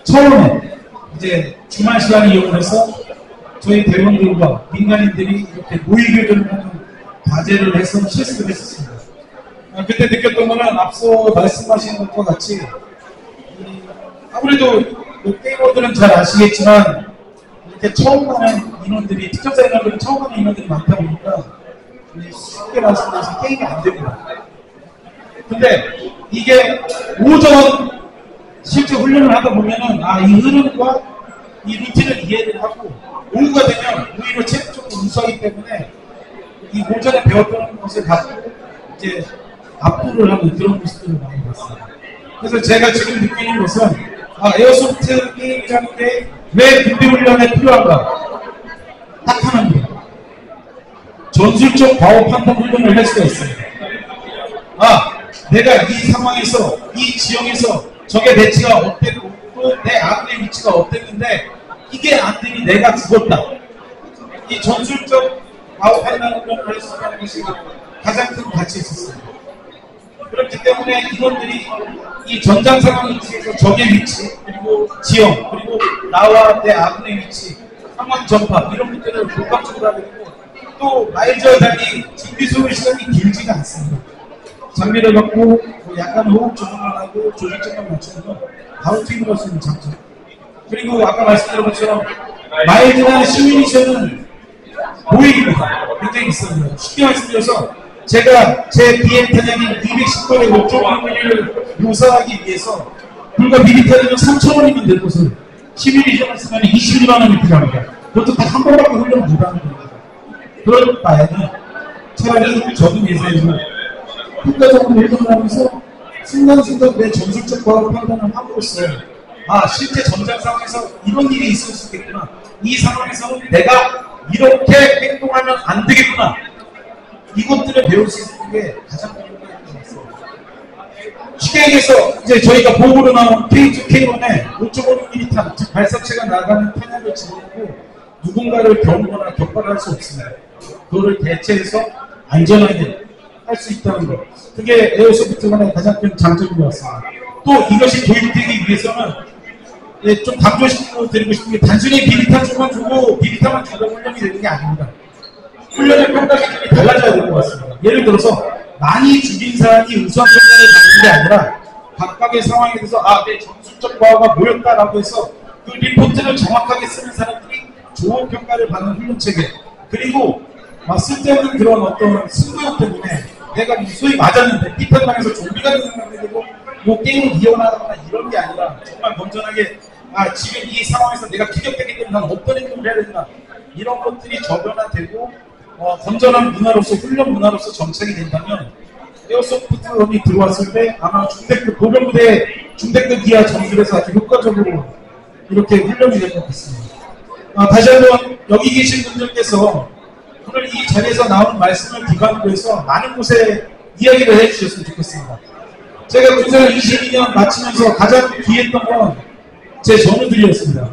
S7: 처음에 이제 주말 시간을 이용해서 저희 대원들과 민간인들이 이렇게 모의교전을 하는 과제를 해서 실습을 했었습니다. 그때 느꼈던 거는 앞서 말씀하신 것과 같이 아무래도 게이머들은 잘 아시겠지만 이렇게 처음 하는 인원들이, 특전사 인원들은 처음 하는 인원들이 많다 보니까 쉽게 말씀드려서 게임이 안 됩니다. 근데 이게 오전 실제 훈련을 하다 보면은 이 흐름과 이 루틴을 이해를 하고 오후가 되면 오히려 체력적으로 우수하기 때문에 이 오전에 배웠던 것을 갖고 이제 압도를 하는 그런 모습들을 많이 봤어요. 그래서 제가 지금 느끼는 것은 에어소프트 게임이라는 게 왜 군대훈련에 필요한가? 딱 하나입니다. 전술적 과호 판단 훈련을 할 수가 있습니다. 내가 이 상황에서, 이 지형에서 적의 배치가 어땠고 또 내 아군의 위치가 어땠는데 이게 안 되니 내가 죽었다. 이 전술적 과호 판단 훈련을 할 수 있다는 것이 가장 큰 가치가 있었습니다. 그렇기 때문에 이분들이 이 전장 상황 위치에서 적의 위치, 그리고 지형, 그리고 나와 내 아군의 위치, 상황 전파 이런 것들을 복합적으로 하게 되고, 또 마일즈와 달리 준비 소요 시간이 길지가 않습니다. 장비를 갖고 약간 호흡 조정을 하고 조직적만 맞추는 건 바로 팀으로 할 수 있는 장점. 그리고 아까 말씀드린 것처럼 마일즈나 시뮬레이션은 보이입니다. 굉장히 있습니다. 쉽게 말씀드려서 제가 제 BM 탄약인 210번의 목적 확률을 묘사하기 위해서 불과 비비탄이면 3,000원이면 될 것을 시뮬레이션을 쓰면 21만 원이 필요합니다. 그것도 딱 한 번밖에 훈련을 못하는 겁니다. 그럴 바에는 차라리 적은 예산에서 효과적으로 훈련을 하면서 순간순간 내 전술적 과학 판단을 함으로써 실제 전장 상황에서 이런 일이 있을 수 있겠구나. 이 상황에서는 내가 이렇게 행동하면 안 되겠구나. 이것들을 배울 수 있는 게 가장 중요한 것 같습니다. 쉽게 얘기해서 이제 저희가 보고로 나온 K2, K1에 5.56mm 탄, 즉 발사체가 나가는 탄약을 집어넣고 누군가를 겨누거나 격발할 수 없습니다. 그거를 대체해서 안전하게 할 수 있다는 것. 그게 에어소프트만의 가장 큰 장점인 것 같습니다. 또 이것이 도입되기 위해서는 좀 강조시키고 드리고 싶은 게 단순히 비비탄만 주고 비비탄만 주고 훈련이 되는 게 아닙니다. 훈련의 평가 기준이 달라져야 될 것 같습니다. 예를 들어서 많이 죽인 사람이 우수한 평가를 받는 게 아니라 각각의 상황에 대해서 내 전술적 과오가 뭐였다라고 해서 그 리포트를 정확하게 쓰는 사람들이 좋은 평가를 받는 훈련 체계, 그리고 쓸데없는 그런 어떤 승부욕 때문에 내가 소위 맞았는데 피탄당해서 좀비가 되는 상황이고 뭐 게임을 이용하거나 이런 게 아니라 정말 건전하게 지금 이 상황에서 내가 기격되기 때문에 난 어떤 행동을 해야 된다, 이런 것들이 저변화되고 건전한 문화로서, 훈련 문화로서 정착이 된다면 에어소프트론이 들어왔을 때 아마 중대급, 보병부대 중대급 이하 전술에서 아주 효과적으로 이렇게 훈련이 될 것 같습니다. 다시 한번 여기 계신 분들께서 오늘 이 자리에서 나온 말씀을 기반으로 해서 많은 곳에 이야기를 해주셨으면 좋겠습니다. 제가 군생활 22년 마치면서 가장 귀했던 건 제 전우들이었습니다.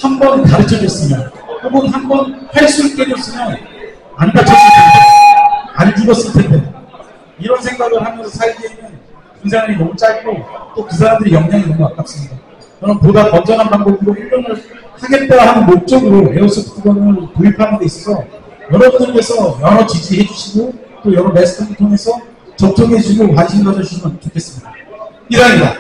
S7: 한 번 가르쳐줬으면, 혹은 한 번 활수를 깨줬으면 안 다쳤을 텐데, 안 죽었을 텐데, 이런 생각을 하면서 살기에는 군생활이 너무 짧고 또 그 사람들의 역량이 너무 아깝습니다. 저는 보다 건전한 방법으로 훈련을 하겠다 하는 목적으로 에어소프트건을 도입하는 데 있어서 여러분들께서 여러 지지해 주시고 또 여러 매스컴을 통해서 접촉해 주시고 관심 가져주시면 좋겠습니다. 이상입니다.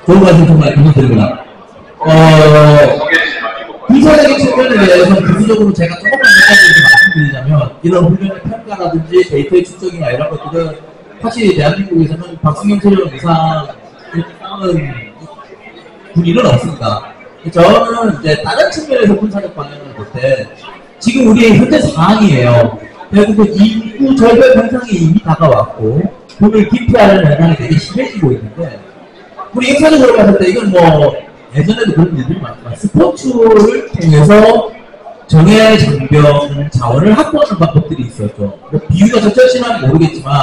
S6: 좋은 말씀 정말 감사드립니다. 군사적인 측면에 대해서 구체적으로 제가 조금만 몇 가지 이렇게 말씀드리자면, 이런 훈련의 평가라든지 데이터의 축적이나 이런 것들은 사실 대한민국에서는 박승경 체력 이상 이렇게 싸운 군인은 없습니다. 저는 이제 다른 측면에서 군사적 방향을 볼 때, 지금 우리 현재 상황이에요. 결국 인구 절벽 현상이 이미 다가왔고, 돈을 기피하는 현상이 되게 심해지고 있는데, 우리 역사적으로 봤을 때 이건 뭐 예전에도 그런 일들이 많지만 스포츠를 통해서 정예 장병 자원을 확보하는 방법들이 있었죠. 뭐 비유가 적절치는 모르겠지만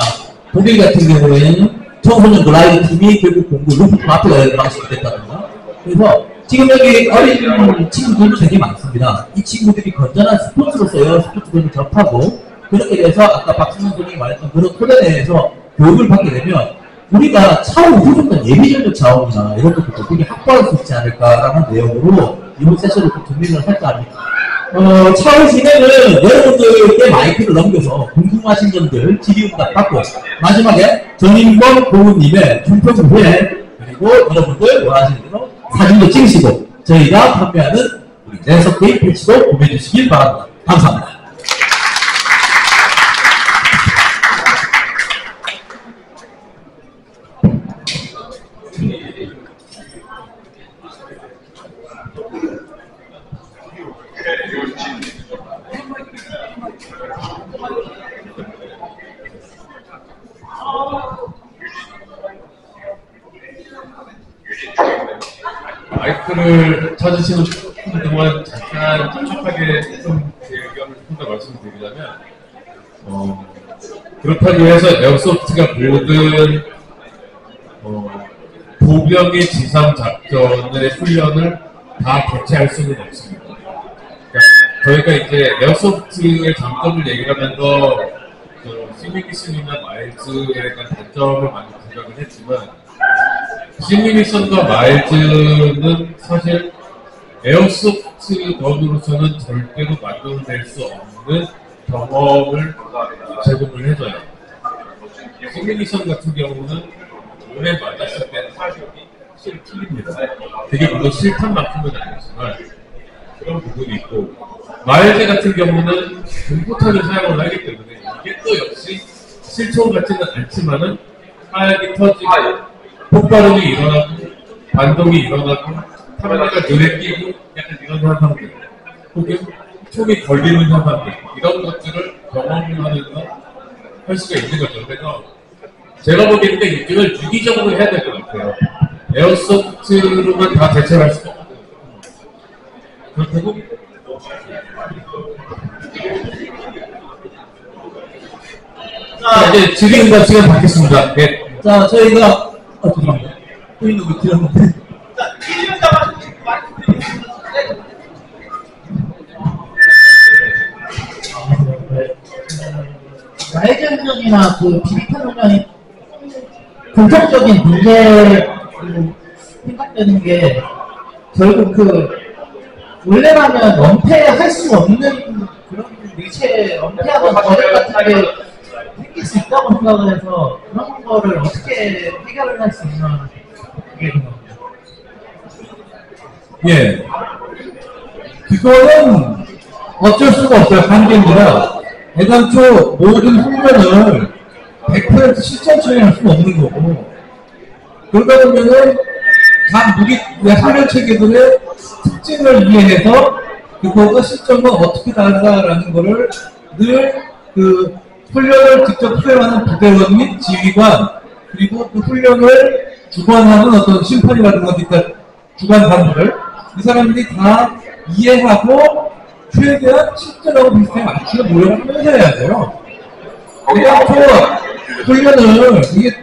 S6: 독일 같은 경우에는 청소년 라이브 팀이 결국 공부 루프트 마트가 되는 방식이 됐다든가. 그래서 지금 여기 어린 친구들도 되게 많습니다. 이 친구들이 건전한 스포츠로서 여러 스포츠들을 접하고, 그렇게 돼서 아까 박승현 선생님이 말했던 그런 토대 내에서 교육을 받게 되면 우리가 차후 후속된 예비전력 자원이나 이런 것도 되게 확보할 수 있지 않을까라는 내용으로 이번 세션을 좀 정리를 할까 합니다. 차후 진행은 여러분들께 마이크를 넘겨서 궁금하신 점들 질의응답 받고, 마지막에 전인권 고문님의 종평 후에 그리고 여러분들 원하시는 대로 사진도 찍으시고 저희가 판매하는 우리 랜서 게임 패치도 구매해 주시길 바랍니다. 감사합니다.
S5: 마이크를 찾으시는 분 동안 잠깐 촉촉하게 좀 제 의견을 좀 더 말씀드리자면, 그렇다고 해서 에어소프트가 모든 보병의 지상 작전의 훈련을 다 대체할 수는 없습니다. 그러니까 저희가 이제 에어소프트의 장점을 얘기하면서 시뮬레이션이나 마일즈에 대한 단점을 많이 지적을 했지만, 시뮬레이션과 마일즈는 사실 에어소프트건으로서는 절대로 만들어낼 수 없는 경험을 제공을 해줘요. 시뮬레이션 같은 경우는 오래 맞았을 때 타격이 확실히 틀립니다. 되게 물론 실탄만큼은 아니지만 그런 부분이 있고, 마일즈 같은 경우는 공포탄을 사용을 하기 때문에 이게 또 역시 실총 같지는 않지만은 화약이 터지고 폭발음이 일어나고 반동이 일어나고 카메라가 눈에 띄고 약간 이런 현상들, 혹은 총이 걸리는 현상들, 이런 것들을 경험하면서 할 수가 있는 거죠. 그래서 제가 보기에는 이걸 유기적으로 해야 될 것 같아요. 에어소프트로만 다 대체할 수가 없고. 그렇다고
S6: 자,
S5: 이제 질의응답 시간 받겠습니다. 네.
S6: 자, 저희가 죄송합니다. 보이는 거 드렸는데.
S7: 자, 질의응답 하시고 말씀드리겠습니다.
S8: 마일즈 훈련이나 그 비비탄 훈련이 공통적인 문제로 생각되는 게, 결국 그 원래라면 은폐할 수 없는 그런 일체 은폐하던 버릇 같은 게 생길 수 있다고 생각을 해서, 그런 거를 어떻게 해결을 할 수 있나, 그게 궁금합니다.
S3: 예. 그거는 어쩔 수가 없어요. 한계입니다. 애당초 모든 훈련을 100% 실전 처리할 수는 없는 거고, 그러다 보면은 각 무기 훈련 체계들의 특징을 이해해서 그거가 실전과 어떻게 다르다라는 거를 늘 그 훈련을 직접 수행하는 부대원 및 지휘관, 그리고 그 훈련을 주관하는 어떤 심판이라든가 그러니까 주관 간부들, 이 사람들이 다 이해하고 최대한 실전하고 비슷하게 맞추는 노력을 하면서 해야 돼요. 애당초 훈련을 이게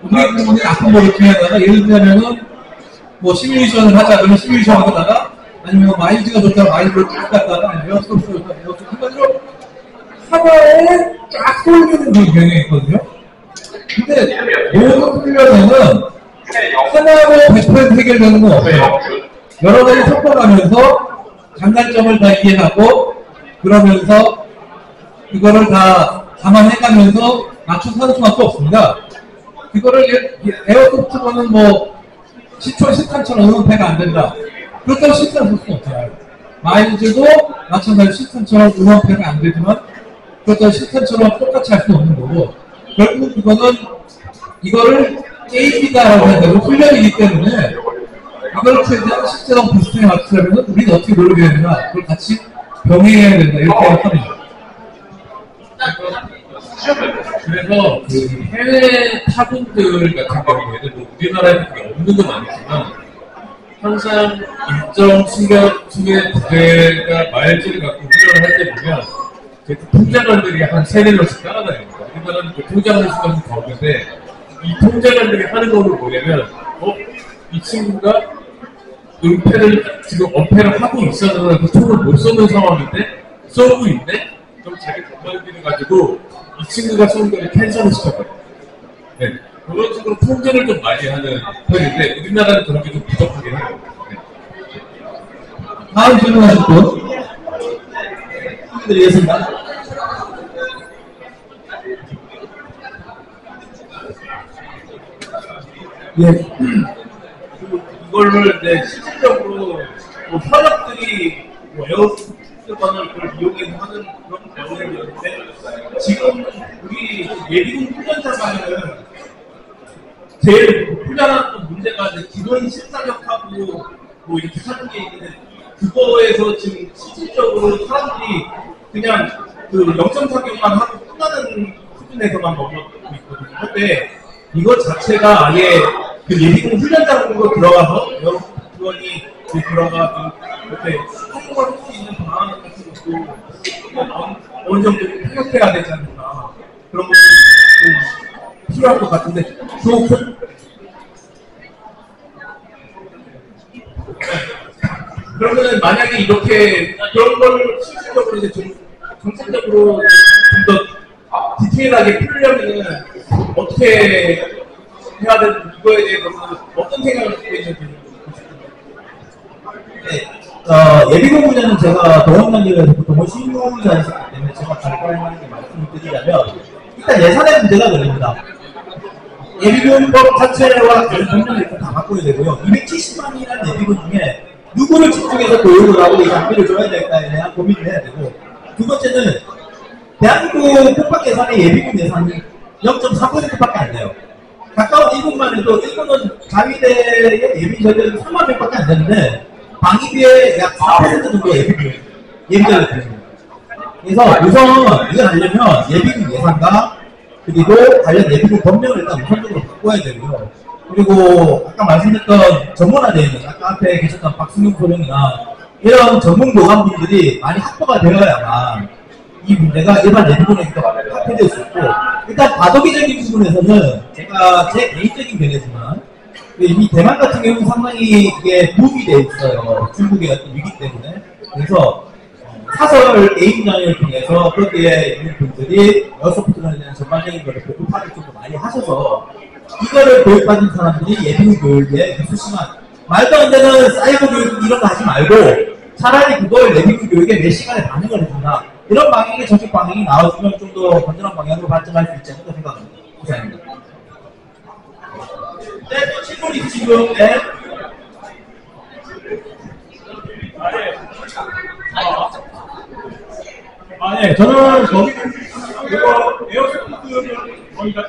S3: 우리 부분이 나쁜 버릇 중에 하나가, 예를 들면은 뭐 시뮬레이션을 하자 그러면 시뮬레이션 하다가, 아니면 마일즈가 좋다 마일즈를 딱 갔다가, 아니면 에어소프트 좋다 에어소프트 한마디로 하나에 쫙 쏠리는 그런 경향이 있거든요. 근데 모든 훈련에는 하나로 100% 해결되는 건 없어요. 여러 가지 섞어가면서 장단점을 다 이해하고 그러면서 그거를 다 감안해가면서 맞춰서 하는 수밖에 없습니다. 그거를 에어소프트건은 뭐 시초 실탄처럼 응원패가 안 된다. 그렇다고 실탄 쓸 수는 없잖아요. 마일즈도 마찬가지로 실탄처럼 응원패가 안 되지만 그렇다고 실탄처럼 똑같이 할 수는 없는 거고 결국 그거는 이거를 게임이다라고 해야 되고 훈련이기 때문에 이걸 최대한 실제랑 비슷하게 맞추려면 우리는 어떻게 노력해야 되나 그걸 같이 병행해야 된다 이렇게 합니다.
S5: 그래서 그 해외 타군들 같은 경우에는 뭐 우리나라에는 그게 없는 건 아니지만 항상 일정 수의 부대가 마일즈를 갖고 훈련을 할 때 보면 그 통장관들이 한 3-4명씩 따라다닙니다. 우리나라는 그 통장하는 수가 좀 적은데 이 통장관들이 하는 거는 뭐냐면 이 친구가 은폐를 지금 엄폐를 하고 있었는데 그 총을 못 쏘는 상황인데 쏘고 있네? 그럼 자기 건방지를 가지고 이 친구가 쏘는 거를 캔슬을 시켰거든요. 네. 그런 식으로 통제를 좀 많이 하는 편인데 우리나라는 그런 게 좀 부족하긴 해요. 네.
S6: 다음 질문하실 분 드리겠습니다.
S7: 예. 이걸를 이제 실질적으로 뭐 현역들이 뭐 에어소프트건을 그걸 이용해서 하는 그런 경우였는데 지금 우리 예비군 훈련사관은 제일 훈련하는 문제가 이제 기본 실사력하고 뭐 이렇게 하는 게 있는데 그거에서 지금 실질적으로 사람들이 그냥 그 영점 착용만 하고 끝나는 수준에서만 머물고 있거든요. 근데 이것 자체가 아예 그 예비군 훈련장으로 들어가서 여러분이 들어가 이렇게 활동을 할 수 있는 방안 같은 것도 어느 정도 생각해야 되지 않을까 그런 것도 좀 필요할 것 같은데 그러면 만약에 이렇게 그런 걸 실질적으로 이제 좀 정책적으로 좀 더 디테일하게 풀려면은 어떻게 해야 되는 이거에 대해서 어떤 생각을 갖고 있는지.
S6: 네, 예비군 훈련은 제가 동원단계에서 보통 실무자였기 때문에 제가 간단하게 말씀을 드리자면 일단 예산의 문제가 걸립니다. 예비군법 자체와 법령을 일단 다 바꿔야 되고요. 270만이라는 예비군 중에 누구를 집중해서 교육을 하고 이 장비를 줘야 될까에 대한 고민을 해야 되고 두 번째는 대한민국 국방 예산의 예비군 예산이 0.4%밖에 안 돼요. 가까운 일본만 해도 일본은 자위대의 예비 전력이 3만 명밖에 안 되는데 방위비의 약 4% 정도 예비 전력이 됩니다. 그래서 우선 이걸 하려면 예비군 예산과 그리고 관련 예비군 법령을 일단 우선적으로 바꿔야 되고요. 그리고 아까 말씀드렸던 전문화되는 아까 앞에 계셨던 박승용 소령이나 이런 전문 교관분들이 많이 확보가 되어야만 이 문제가 일반 예비군에서 확대될 수 있고 일단 과도기적인 부분에서는 제가 제 개인적인 견해지만 이미 대만 같은 경우는 상당히 이게 부흥이 되어 있어요. 중국의 어떤 위기 때문에. 그래서 사설 게임장을 통해서 거기에 있는 분들이 에어소프트건에 대한 전반적인 것을 교육하는 쪽도 많이 하셔서 이거를 교육받은 사람들이 예비군 교육에 수시만 말도 안 되는 사이버 교육 이런 거 하지 말고 차라리 그걸 예비군 교육에 몇 시간에 반영을 해준다. 이런 방향의 정책 방향이 나와주면 좀 더 건전한 방향으로 발전할 수 있지 않을까 생각합니다. 감사합니다.
S7: 네, 또 질문 있으시고요. 네. 네, 저는 거기 이거 에어소프트를 거기가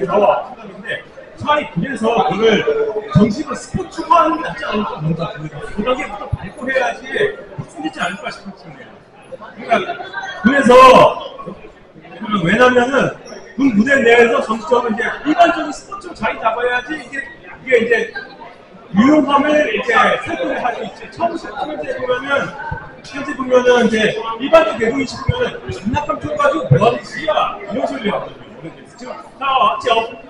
S7: 나와 생각인데 차라리 그래서 그걸 정식으로 스포츠화하는 게 낫지 않을까 뭔가 그런 게 또 발표해야지 숨기지 않을까 싶었습니다. 그러니까 그래서 왜냐면은 그 무대 내에서 정식적으로 이제 일반적인 스포츠로 자리 잡아야지 이게 이제 유용함을 이렇게 설득을 할 수 있지. 처음 현재 보면은 이제 일반적 대중이 싶으면은 장난감 쳐가지고 뭐하는 짓이야 이런 소리를 하거든요. 지금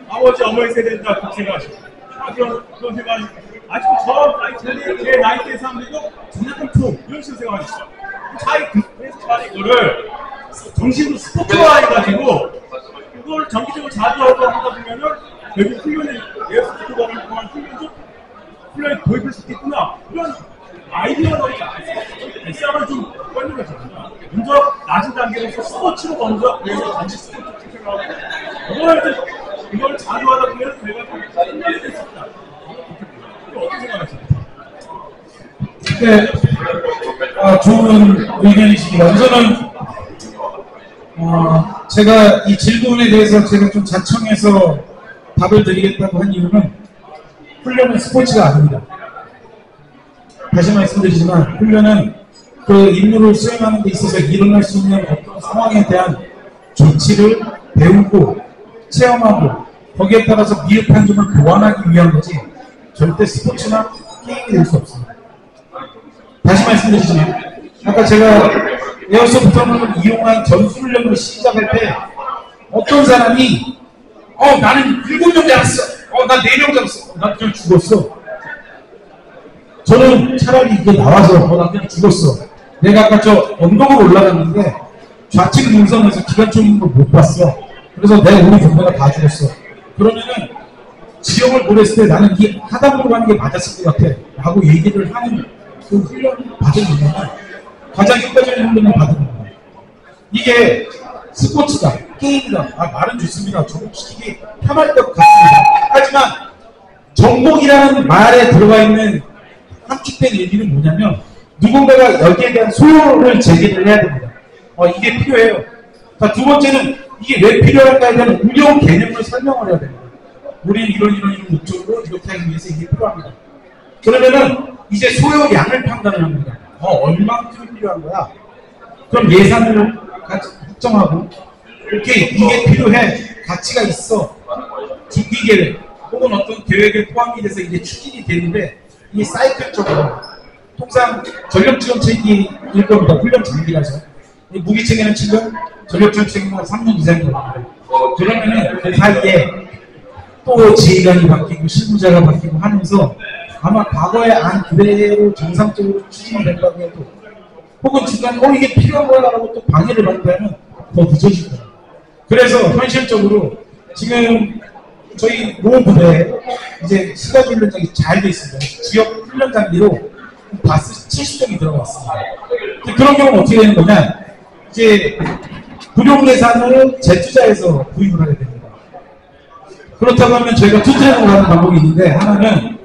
S7: 아버지 어머니 세대다 그렇게 생각하시고 그런 생각이 아직도 제 나이 때 사람들도 장난감 쳐 이런 식으로 생각하시죠. 그래서 차라리 이거를 정식으로 스포츠화해가지고 그걸 정기적으로 자주 하다 보면은 결국 훈련에 에어소프트건을 통한 훈련이 도입할 수 있겠구나 이런 아이디어가 그래서 스포츠로 먼저 그래서 단지 스포츠 투표를 이걸 자료하다 보면 저희가 좀 됐습니다. 어떻게 생각하십니까?
S9: 네, 좋은 의견이십니다. 우선은 제가 이 질문에 대해서 제가 좀 자청해서 답을 드리겠다고 한 이유는 훈련은 스포츠가 아닙니다. 다시 말씀드리지만 훈련은 그 임무를 수행하는 데 있어서 일어날 수 있는 어떤 상황에 대한 조치를 배우고 체험하고 거기에 따라서 미흡한 점을 보완하기 위한 거지 절대 스포츠나 게임이 될 수 없습니다. 다시 말씀드리지만 아까 제가 에어소프트를 이용한 전술훈련을 시작할 때 어떤 사람이 나는 7명 잡았어, 난 4명 잡았어, 난 그냥 죽었어. 저는 차라리 이게 나와서 난 그냥 죽었어. 내가 아까 저 언덕을 올라갔는데 좌측 능선에서 기관총인 걸 못 봤어. 그래서 우리 동료가 다 죽었어. 그러면은 지형을 보냈을 때 나는 이 하단으로 가는 게 맞았을 것 같아 라고 얘기를 하는 그 훈련 받은 거는 가장 효과적인 훈련을 받은 겁니다. 이게 스포츠다, 게임이다. 말은 좋습니다. 정복시키기 편할 것 같습니다. 하지만 정복이라는 말에 들어가 있는 함축된 얘기는 뭐냐면 누군가가 여기에 대한 소요를 제기를 해야 됩니다. 이게 필요해요. 자, 두 번째는 이게 왜 필요할까에 대한 운영 개념을 설명을 해야 됩니다. 우리는 이런 목적으로 이렇게 하기 위해서 이게 필요합니다. 그러면은 이제 소요량을 판단을 합니다. 얼만큼 필요한 거야? 그럼 예산을 확정하고 오케이, 이게 필요해, 가치가 있어, 준비 계획 혹은 어떤 계획에 포함이 돼서 이게 추진이 되는데 이게 사이클적으로 통상 전력지원체계일 겁니다. 훈련 장비라서 무기체계는 지금 전력지원체계가 3년 이상이 걸립니다. 그러면은 그 사이에 또 지휘관이 바뀌고 실무자가 바뀌고 하면서 아마 과거의 안 그대로 정상적으로 추진이 된다고 해도 혹은 중간에 이게 필요한 거라고 또 방해를 받는다면 더 늦어질 거예요. 그래서 현실적으로 지금 저희 모 부대에 이제 시가지 훈련장이 잘 돼 있습니다. 지역 훈련 장비로 바스 70종이 들어갔습니다. 그런 경우는 어떻게 되는 거냐? 이제 구룡 예산을 재투자해서 구입을 하게 됩니다. 그렇다고 하면 저희가 투자해서 가는 방법이 있는데 하나는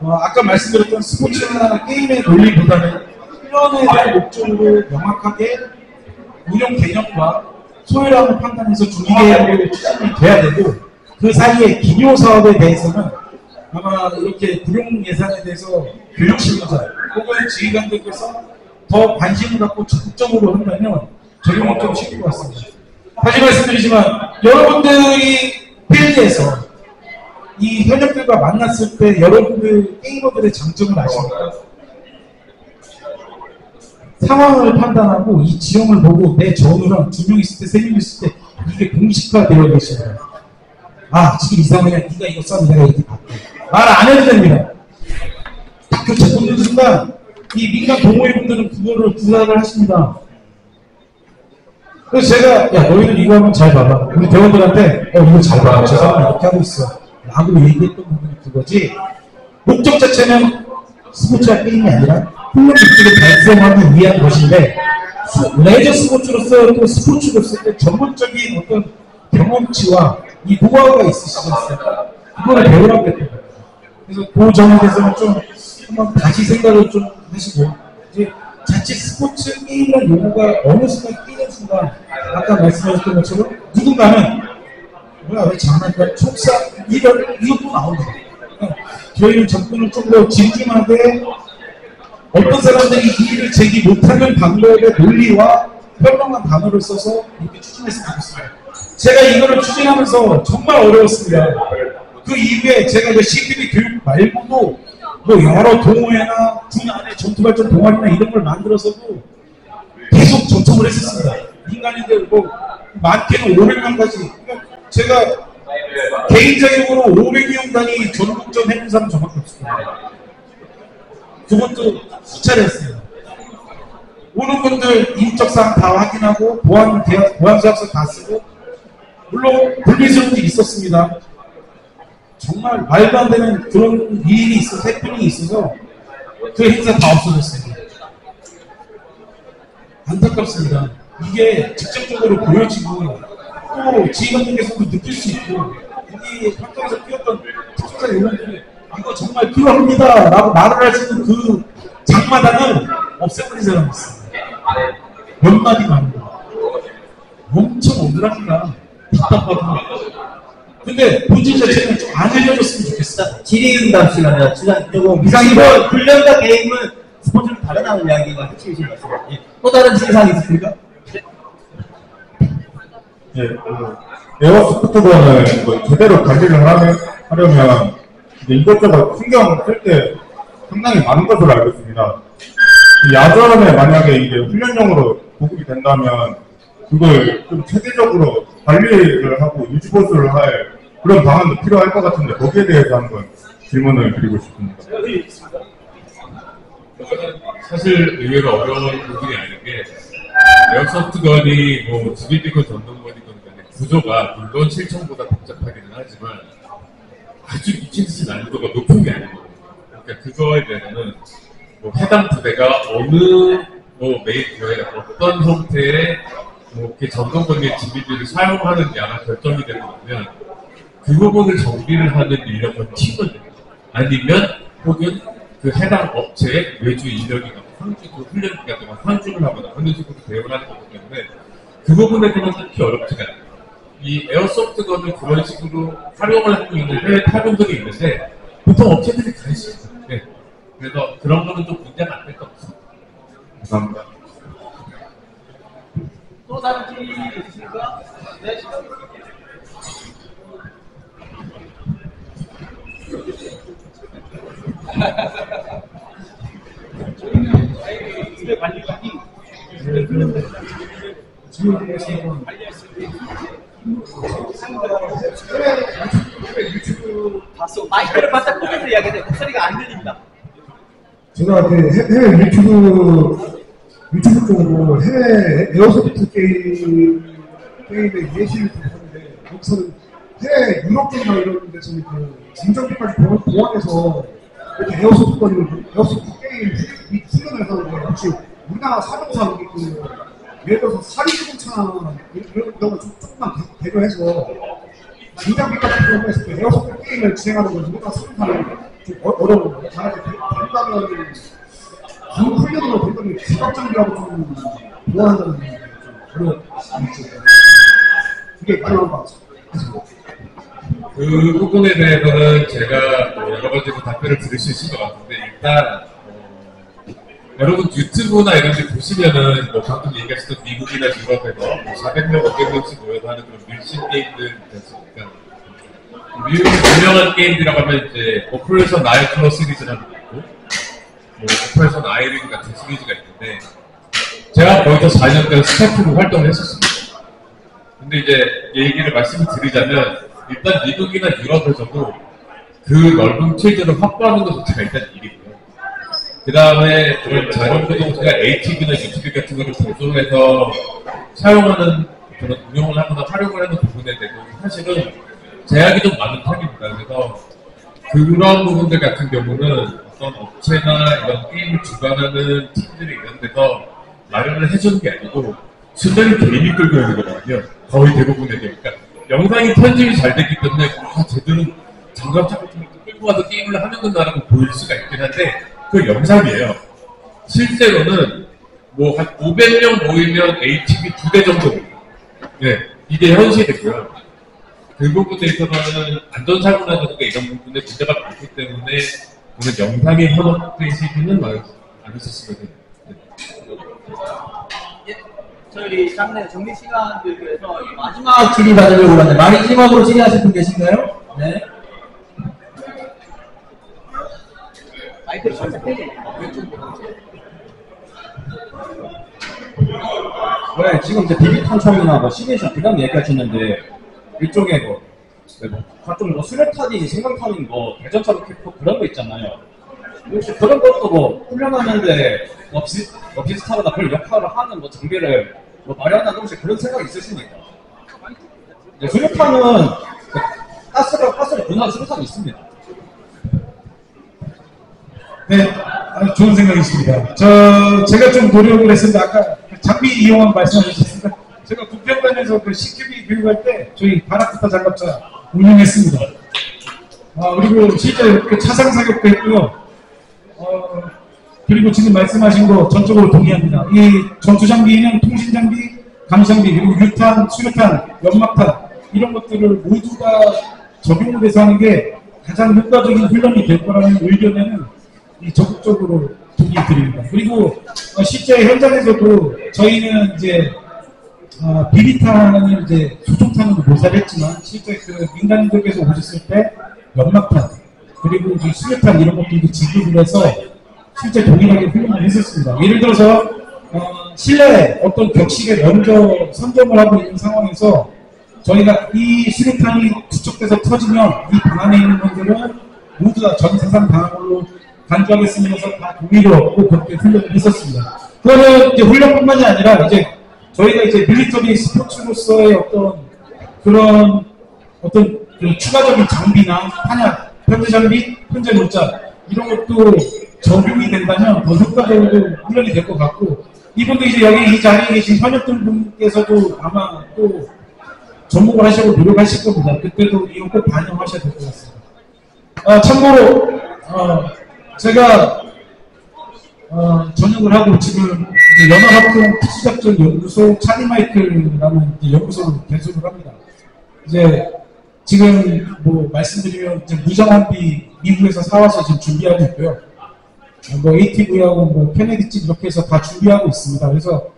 S9: 아까 말씀드렸던 스포츠나 게임의 논리보다는 훈련에 대한 목적으로 명확하게 운영 개념과 소요량을 판단해서 중기 계획으로 추진이 돼야 되고 그 사이에 기묘 사업에 대해서는 아마 이렇게 구룡 예산에 대해서 교육실무자 혹은 지휘관들께서 더 관심을 갖고 적극적으로 한다면 적용은 좀 쉬울 것 같습니다. 다시 말씀드리지만 여러분들이 필드에서 이 현역들과 만났을 때 여러분들 게이머들의 장점을 아십니까? 상황을 판단하고 이 지형을 보고 내 전우랑 2명 있을 때 3명 있을 때 이게 공식화되어 계십니다. 지금 이 상황이야, 네가 이거 써면 내가 이렇게 바꿔. 말 안 해도 됩니다. 딱 교체 보는 순간 이 민간 동호회분들은 그거를 구사를 하십니다. 그래서 제가 너희들 이거 한번 잘 봐봐. 우리 대원들한테 이거 잘 봐. 저 사람 이렇게 하고 있어 라고 얘기했던 부분이 그거지. 목적 자체는 스포츠와 게임이 아니라 훈련 목적을 달성하기 위한 것인데 레저 스포츠로서 또 스포츠로서의 전문적인 어떤 경험치와 이 노하우가 있으시지 않습니까? 그거를 배우라고 했던 거예요. 그래서 그 점에 대해서는 좀 한번 다시 생각을 좀 하시고 이제 자칫 스포츠 게임이라는 용어가 어느 순간 끼는 순간 아까 말씀하셨던 것처럼 누군가는 왜 장난감 촉사 이것도 나옵니다. 저희는 접근을 좀 더 진중하게 어떤 사람들이 이의를 제기 못하는 방법의 논리와 현명한 단어를 써서 이렇게 추진했으면 좋겠습니다. 제가 이거를 추진하면서 정말 어려웠습니다. 그 이후에 제가 이제 CPB 교육 말고도 여러 동호회나 군 안에 전투발전 동아리나 이런 걸 만들어서도 계속 전통을 했었습니다. 인간인데 많게는 500명까지. 제가 개인적으로 500명 단위 전국전 해본 사람 저밖에 없습니다. 그것도 수차례 했어요. 오는 분들 인적사항 다 확인하고 보안사업서 다 쓰고 물론 불미스러운 일이 있었습니다. 정말 말도 안 되는 그런 일이 있어서 해프닝이 있어서 그 행사 다 없어졌습니다. 안타깝습니다.
S7: 이게 직접적으로 보여지고 또 지휘관님께서도 느낄 수 있고 여기 활동에서 뛰었던 특수자 요원들이 이거 정말 필요합니다 라고 말을 할 수 있는 그 장마당을 없애버린 사람이 있어요. 몇 마디가 아닙니다. 엄청 오늘합니다. 답답하고. 근데 본질 자체는 좀 안 알려줬으면 좋겠어.
S6: 질의응답 시간이라 조금 이번 훈련과 게임은 스포츠는 다르다는 이야기가 핵심이신 것 같습니다. 예. 또 다른 질의사항이 있으십니까?
S10: 예, 에어소프트건을 제대로 관리를 하려면 이것저것 신경 쓸 때 상당히 많은 것으로 알고 있습니다. 야전에 만약에 이제 훈련용으로 보급이 된다면 그걸 좀 체계적으로 관리를 하고 유지보수를 할 그런 방안도 필요할 것 같은데 거기에 대해서 한번 질문을 드리고 싶습니다.
S5: 사실 의외로 어려운 부분이 아닌 게 에어소프트건이 뭐 GBP건 전동건이건 간에 구조가 물론 실천보다 복잡하기는 하지만 아주 미친듯이 난이도가 높은 게 아니거든요. 그러니까 그거에 대해서는 뭐 해당 부대가 어느 뭐 메이커에 어떤 형태의 뭐 이렇게 전동건의 GBP를 사용하느냐가 결정이 되는 거면 그 부분을 정비를 하는 인력은 팀을 내요. 아니면 혹은 그 해당 업체의 외주 인력이 가고 상주 훈련 기간 동안 상주를 하거나 그런 식으로 대응을 하는 거기 때문에 그 부분에 대해서는 특히 어렵지가 않아요. 이 에어소프트건을 그런 식으로 활용을 하고 있는 해외 타병들이 있는데 보통 업체들이 다 있어요. 네. 그래서 그런 거는 좀 문제가 안 될 것 같습니다.
S10: 감사합니다.
S6: 또 다른 질의 있으십니까? 네. 마이크를 바짝 끄면서 이야기해요. 목소리가 안 들립니다.
S9: 제가 해외 유튜브 쪽으로 해외 에어소프트 게임의 예시를 하는데 여기서는 해외 유럽권이나 이런 데서는 그 중장비까지 보완해서 이렇게 에어소프트 게임 훈련을 하는데 혹시 우리나라 사정상 그 예를 들어서 사리자동차 이런 거 조금만 배려해서 중장비까지 보완해서 에어소프트 게임을 진행하는 건 우리나라 사정상은 좀 어려운 거예요. 만약에 된다면 그 훈련으로 된다면 지각장비라고 좀 보완한다는 게 좀 어려운 그게 가능한 것 같습니다.
S5: 그 부분에 대해서는 제가 뭐 여러 가지로 답변을 드릴 수 있을 것 같은데 일단 여러분 유튜브나 이런 데 보시면은 뭐 방금 얘기하셨던 미국이나 유럽에서 뭐 400명, 500명씩 모여서 하는 그런 밀신 게임들 됐으니까 미국 유명한 게임이라고 하면 이제 오퍼레이션 나이클러 시리즈라는 게 있고 뭐 오퍼레이션 아이린 같은 시리즈가 있는데 제가 거기서 4년간 스태프로 활동을 했었습니다. 근데 이제 얘기를 말씀을 드리자면 일단 미국이나 유럽에서도 그 넓은 필드를 확보하는 것 자체가 일단 일이고요. 그 다음에 그런 자동조종사가 ATV나 UTV 같은 거를 개조해서 사용하는 그런 운영을 하거나 활용을 하는 부분에 대해서 사실은 제약이 좀 많은 편입니다. 그래서 그런 부분들 같은 경우는 어떤 업체나 이런 게임을 주관하는 팀들이 이런 데서 마련을 해주는 게 아니고 순전히 개인이 끌고 있는 거거든요. 거의 대부분의 경우니까. 영상이 편집이 잘 됐기 때문에 제대로 장갑차 같은 것도 끌고 가서 게임을 하는 건다라고 보일 수가 있긴 한데 그 영상이에요. 실제로는 뭐 한 500명 모이면 ATV 2대 정도. 네, 이게 현실이고요. 그 부분에 있어서는 안전사고라든가 이런 부분에 문제가 많기 때문에 오늘 영상에 현혹되시지는 않으셨으면 해요.
S8: 저희 장례 정리 시간을 위해서 마지막 질의 받으려고 하는데 마지막으로 질의하실 분 계신가요? 네. 마이크를 살짝 빼게.
S11: 네, 지금 이제 비비탄총이나 뭐 시뮬레이션 그런 얘기하셨는데 일종의 뭐 각종 뭐 수류탄이 생강탄인 뭐 대전차로 캐릭터 그런 거 있잖아요. 혹시 그런 것도 뭐 훈련하는데 뭐 비슷하거나 그런 역할을 하는 뭐 장비를 뭐 마련하는 혹시 그런 생각 있으십니까? 네, 수류탄은 가스를 분화하는 수류탄이 있습니다.
S9: 네, 아주 좋은 생각이 있습니다. 제가 좀 노력을 했습니다. 아까 장비 이용한 말씀하셨습니다. 훈련단에서 그 CQB 교육할 때 저희 바라크타 장갑차 운영했습니다. 그리고 실제 그 차상 사격도 했고요. 그리고 지금 말씀하신 거 전적으로 동의합니다. 이 전투 장비는 통신 장비, 감시 장비, 그리고 유탄, 수류탄, 연막탄 이런 것들을 모두 다 적용을 해서 하는 게 가장 효과적인 훈련이 될 거라는 의견에는 적극적으로 동의드립니다. 그리고 실제 현장에서도 저희는 이제 비비탄을 이제 소총탄으로 묘사를 했지만 실제 그 민간인들께서 오셨을 때 연막탄 그리고 이제 수류탄 이런 것들도 지급을 해서 실제 동일하게 훈련을 했었습니다. 예를 들어서 실내 어떤 격식에 먼저 선점을 하고 있는 상황에서 저희가 이 수류탄이 투척돼서 터지면 이 방 안에 있는 분들은 모두 다 전 세상 당한 걸로 간주하겠습니다. 다 동의를 얻고 그렇게 훈련을 했었습니다. 그거는 이제 훈련뿐만이 아니라 이제 저희가 이제 밀리터리 스포츠로서의 그런 그 추가적인 장비나 탄약, 편제 장비, 편제 물자 이런 것도 적용이 된다면 더 효과적으로 훈련이 될 것 같고 이분도 이제 여기 이 자리에 계신 현역들 분께서도 아마 또 접목을 하시고 노력하실 겁니다. 그때도 이거 꼭 반영하셔야 될 것 같습니다. 참고로 제가 전역을 하고 지금 연합합동 특수작전연구소 차리마이클이라는 연구소를 개소를 합니다. 이제 지금 뭐 말씀드리면 이제 무장함비 미국에서 사와서 지금 준비하고 있고요. 뭐 ATV하고 뭐 케네디집 이렇게 해서 다 준비하고 있습니다. 그래서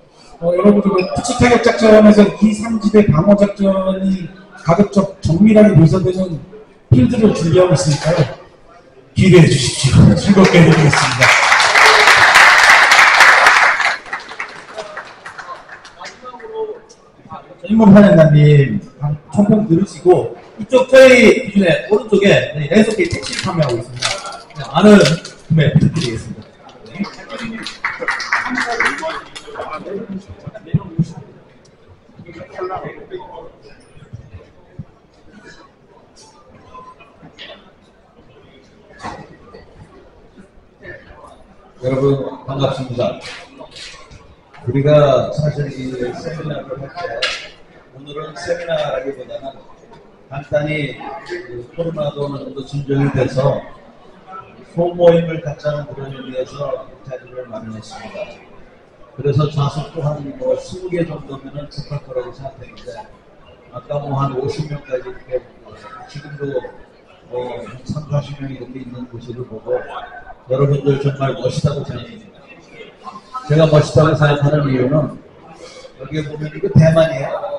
S9: 여러분들 특수타격작전에서 2, 3지대 방어작전이 가급적 정밀하게 묘사되는 필드를 준비하고 있으니까요. 기대해 주십시오. 즐겁게 해드리겠습니다.
S6: 임원 사령관님 총평 들으시고 이쪽 저희 기준에 오른쪽에 레이서게이 택시를 판매하고 있습니다. 많은 구매 부탁드리겠습니다.
S12: 여러분 반갑습니다. 우리가 사실 이 세미나를 할 때 오늘은 세미나라기보다는 간단히 코로나도 어느 정도 진정이 돼서 소모임을 갖자는 그런 의미에서 자리를 마련했습니다. 그래서 좌석도 한 20개 정도면 적합할 거라고 생각했는데 아까 한 50명까지 이렇게 지금도 3, 40명이 이렇게 있는 모습을 보고 여러분들 정말 멋있다고 생각합니다. 제가 멋있다고 생각하는 이유는 여기 보면 이거 대만이에요.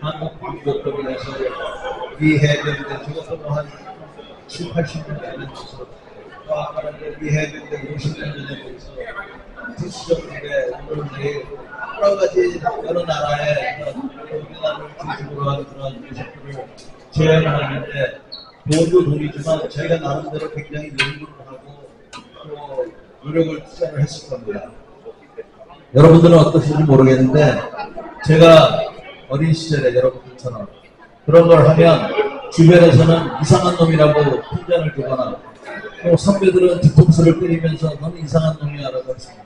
S12: 한국 광복법인에서 위해병대 저것도 한 7, 80년 되는 곳에서 또 아까는 위해병대 50년 전에 거기서 특수정부대 오늘 내일 여러 가지 여러 나라의 우리나라를 중심으로 하는 그런 모습들을 재현을 하는데 돈도 돈이지만 저희가 나름대로 굉장히 연구를 하고 또 노력을 투자를 했을 겁니다. 여러분들은 어떠신지 모르겠는데 제가 어린 시절에 여러분들처럼 그런 걸 하면 주변에서는 이상한 놈이라고 핀잔을 주거나 또 선배들은 뒤통수를 때리면서 너는 이상한 놈이야라고 했습니다.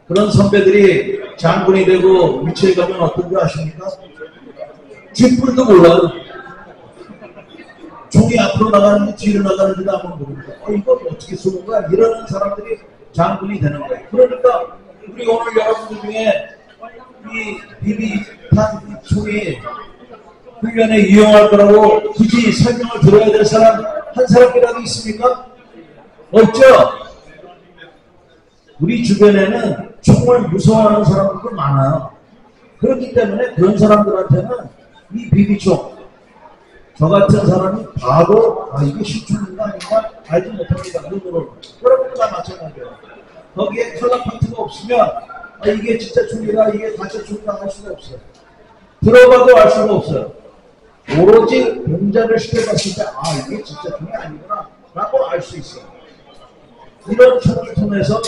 S12: 그런 선배들이 장군이 되고 위치에 가면 어떤 줄 아십니까? 쥐뿔도 몰라요. 총이 앞으로 나가는지 뒤로 나가는지도 아무도 모릅니다. 이걸 어떻게 쏘는 거야? 이러는 사람들이 장군이 되는 거예요. 그러니까 우리 오늘 여러분들 중에 이 비비탄 총이 훈련에 이용할 거라고 굳이 설명을 들어야 될 사람 한 사람이라도 있습니까? 없죠? 우리 주변에는 총을 무서워하는 사람들도 많아요. 그렇기 때문에 그런 사람들한테는 이 비비총 저 같은 사람이 봐도 이게 실총인가 아닌가 알지 못합니다. 눈으로. 여러분도 다 마찬가지예요. 거기에 컬러 파트가 없으면 이게 진짜 총이다 이게 가짜 총이다 할 수가 없어요. 들어봐도 알 수가 없어요. 오로지 공자를 시켜봤을 때 이게 진짜 총이 아니구나 라고 알 수 있어요. 이런 총을 통해서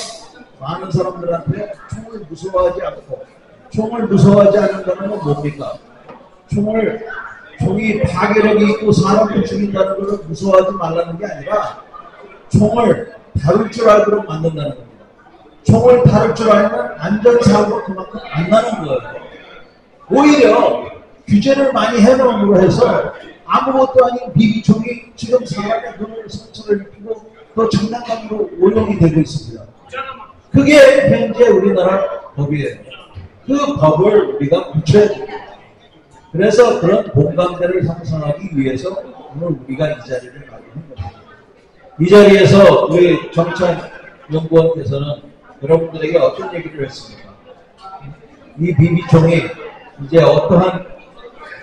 S12: 많은 사람들한테 총을 무서워하지 않고 총을 무서워하지 않는다는 건 뭡니까? 총이 파괴력이 있고 사람을 죽인다는 걸 무서워하지 말라는 게 아니라 총을 다룰 줄 알도록 만든다는 겁니다. 총을 다룰 줄 알면 안전사고가 그만큼 안 나는 거예요. 오히려 규제를 많이 해놓음으로 해서 아무것도 아닌 비비총이 지금 사람의 눈을 상처를 입히고 또 장난감으로 오용이 되고 있습니다. 그게 현재 우리나라 법이에요. 그 법을 우리가 고쳐야 됩니다. 그래서 그런 공감대를 형성하기 위해서 오늘 우리가 이 자리를 마련한 겁니다. 이 자리에서 우리 정찬 연구원께서는 여러분들에게 어떤 얘기를 했습니까? 이 비비총이 이제 어떠한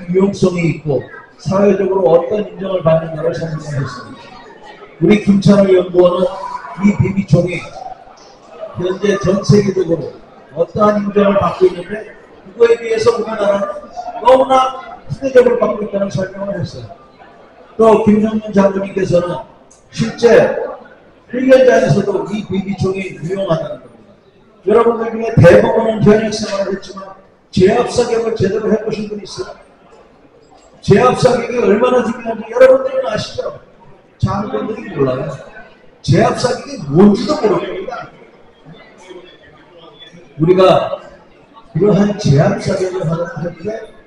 S12: 유용성이 있고 사회적으로 어떤 인정을 받는가를 설명했습니다. 우리 김찬호 연구원은 이 비비총이 현재 전 세계적으로 어떠한 인정을 받고 있는데 그거에 비해서 우리나라는 너무나 후대접을 받고 있다는 설명을 했어요. 또 김정민 장군님께서는 실제 훈련장에서도 이 비비총이 유용하다는 겁니다. 여러분들 중에 대부분은 현역 생활을 했지만 제압사격을 제대로 해보신 분 있어요? 제압사격이 얼마나 중요한지 여러분들은 아시죠? 장군들이 몰라요. 제압사격이 뭔지도 모릅니다. 우리가 그러한 제압사격을 하는 때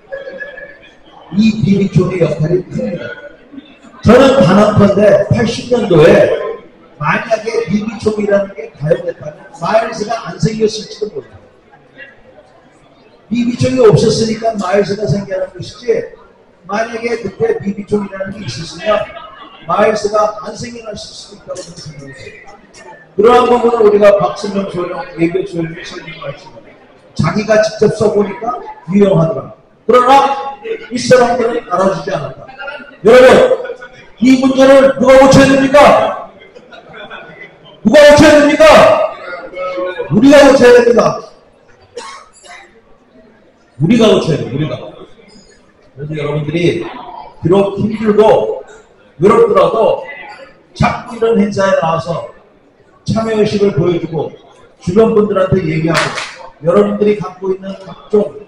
S12: 이 비비총의 역할이 큽니다. 저는 단언컨대 80년도에 만약에 비비총이라는 게 가용됐다면 마일스가 안 생겼을지도 몰라요. 비비총이 없었으니까 마일스가 생겨난 것이지 만약에 그때 비비총이라는 게 있었으면 마일스가 안 생겨났을 수도 있다고 생각합니다. 그러한 부분을 우리가 박승명 소령, 예교 소령이 설명하였습니다. 자기가 직접 써보니까 유용하더라. 그러나 이 사람들은 알아주지 않았다. 여러분, 이 문제를 누가 고쳐야 됩니까? 누가 고쳐야 됩니까? 우리가 고쳐야 됩니다. 우리가 고쳐야 돼요. 우리가. 그래서 여러분들이 비록 힘들고 외롭더라도 자꾸 이런 행사에 나와서 참여의식을 보여주고 주변 분들한테 얘기하고 여러분들이 갖고 있는 각종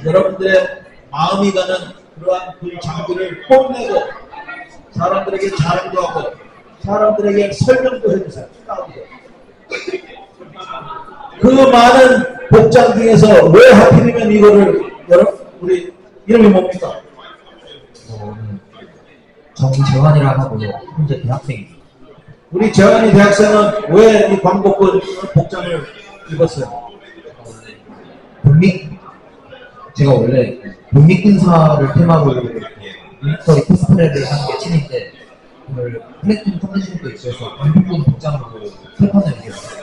S12: 여러분들의 마음이 가는 그러한 그 장비를 뽐내고 사람들에게 자랑도 하고 사람들에게 설명도 해주세요. 그 많은 복장 중에서 왜 하필이면 이거를 여러분 우리 이름이 뭡니까?
S6: 정재환이라고 하고 현재 대학생입니다.
S12: 우리 재환이 대학생은 왜 이 광복권 복장을 입었어요?
S6: 제가 원래 독립군사를 테마로 밀리터리 코스프레를 하는 게 취미인데 오늘 플래툰 컨디션도 있어서 광복권 복장으로 출판을 이겼어요.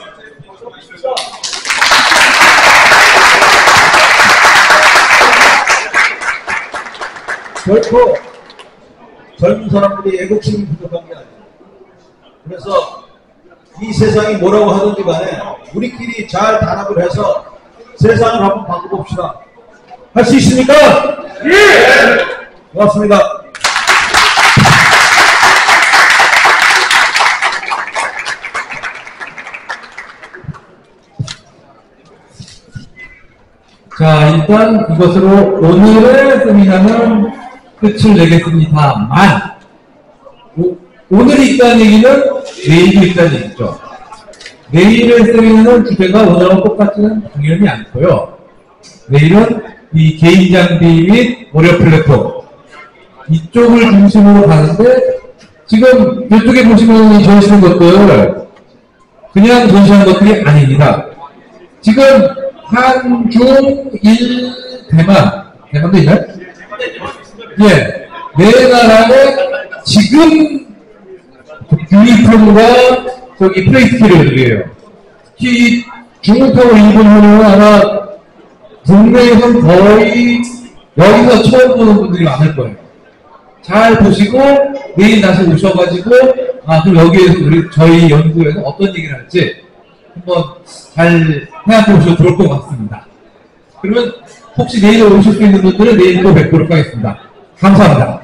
S12: 결코 젊은 사람들이 애국심이 부족한 게 아니에요. 그래서 이 세상이 뭐라고 하든지 간에 우리끼리 잘 단합을 해서 세상을 한번 바꿔봅시다. 할 수 있습니까? 예! 고맙습니다.
S3: 자, 일단 이것으로 오늘의 세미나는 끝을 내겠습니다만 오늘이 있다는 얘기는 내일도 있다는 얘기죠. 내일의 세미나는 주제가 오늘하고 똑같지는 당연히 않고요. 내일은 이 개인 장비 및 무료 플랫폼 이쪽을 중심으로 가는데 지금 이쪽에 보시면 전시하는 것들 그냥 전시하는 것들이 아닙니다. 지금 한, 중, 일, 대만도 있나요? 예. 네 나라의 지금 유니폼과 저기 플레이스키를 특히 중국하고 일본은 아마 국내에서는 거의 여기서 처음 보는 분들이 많을 거예요. 잘 보시고 내일 다시 오셔가지고 그럼 여기에서 저희 연구에서 어떤 얘기를 할지 한번 잘 생각해 보셔도 좋을 것 같습니다. 그러면 혹시 내일 오실 수 있는 분들은 내일 또 뵙도록 하겠습니다. 감사합니다.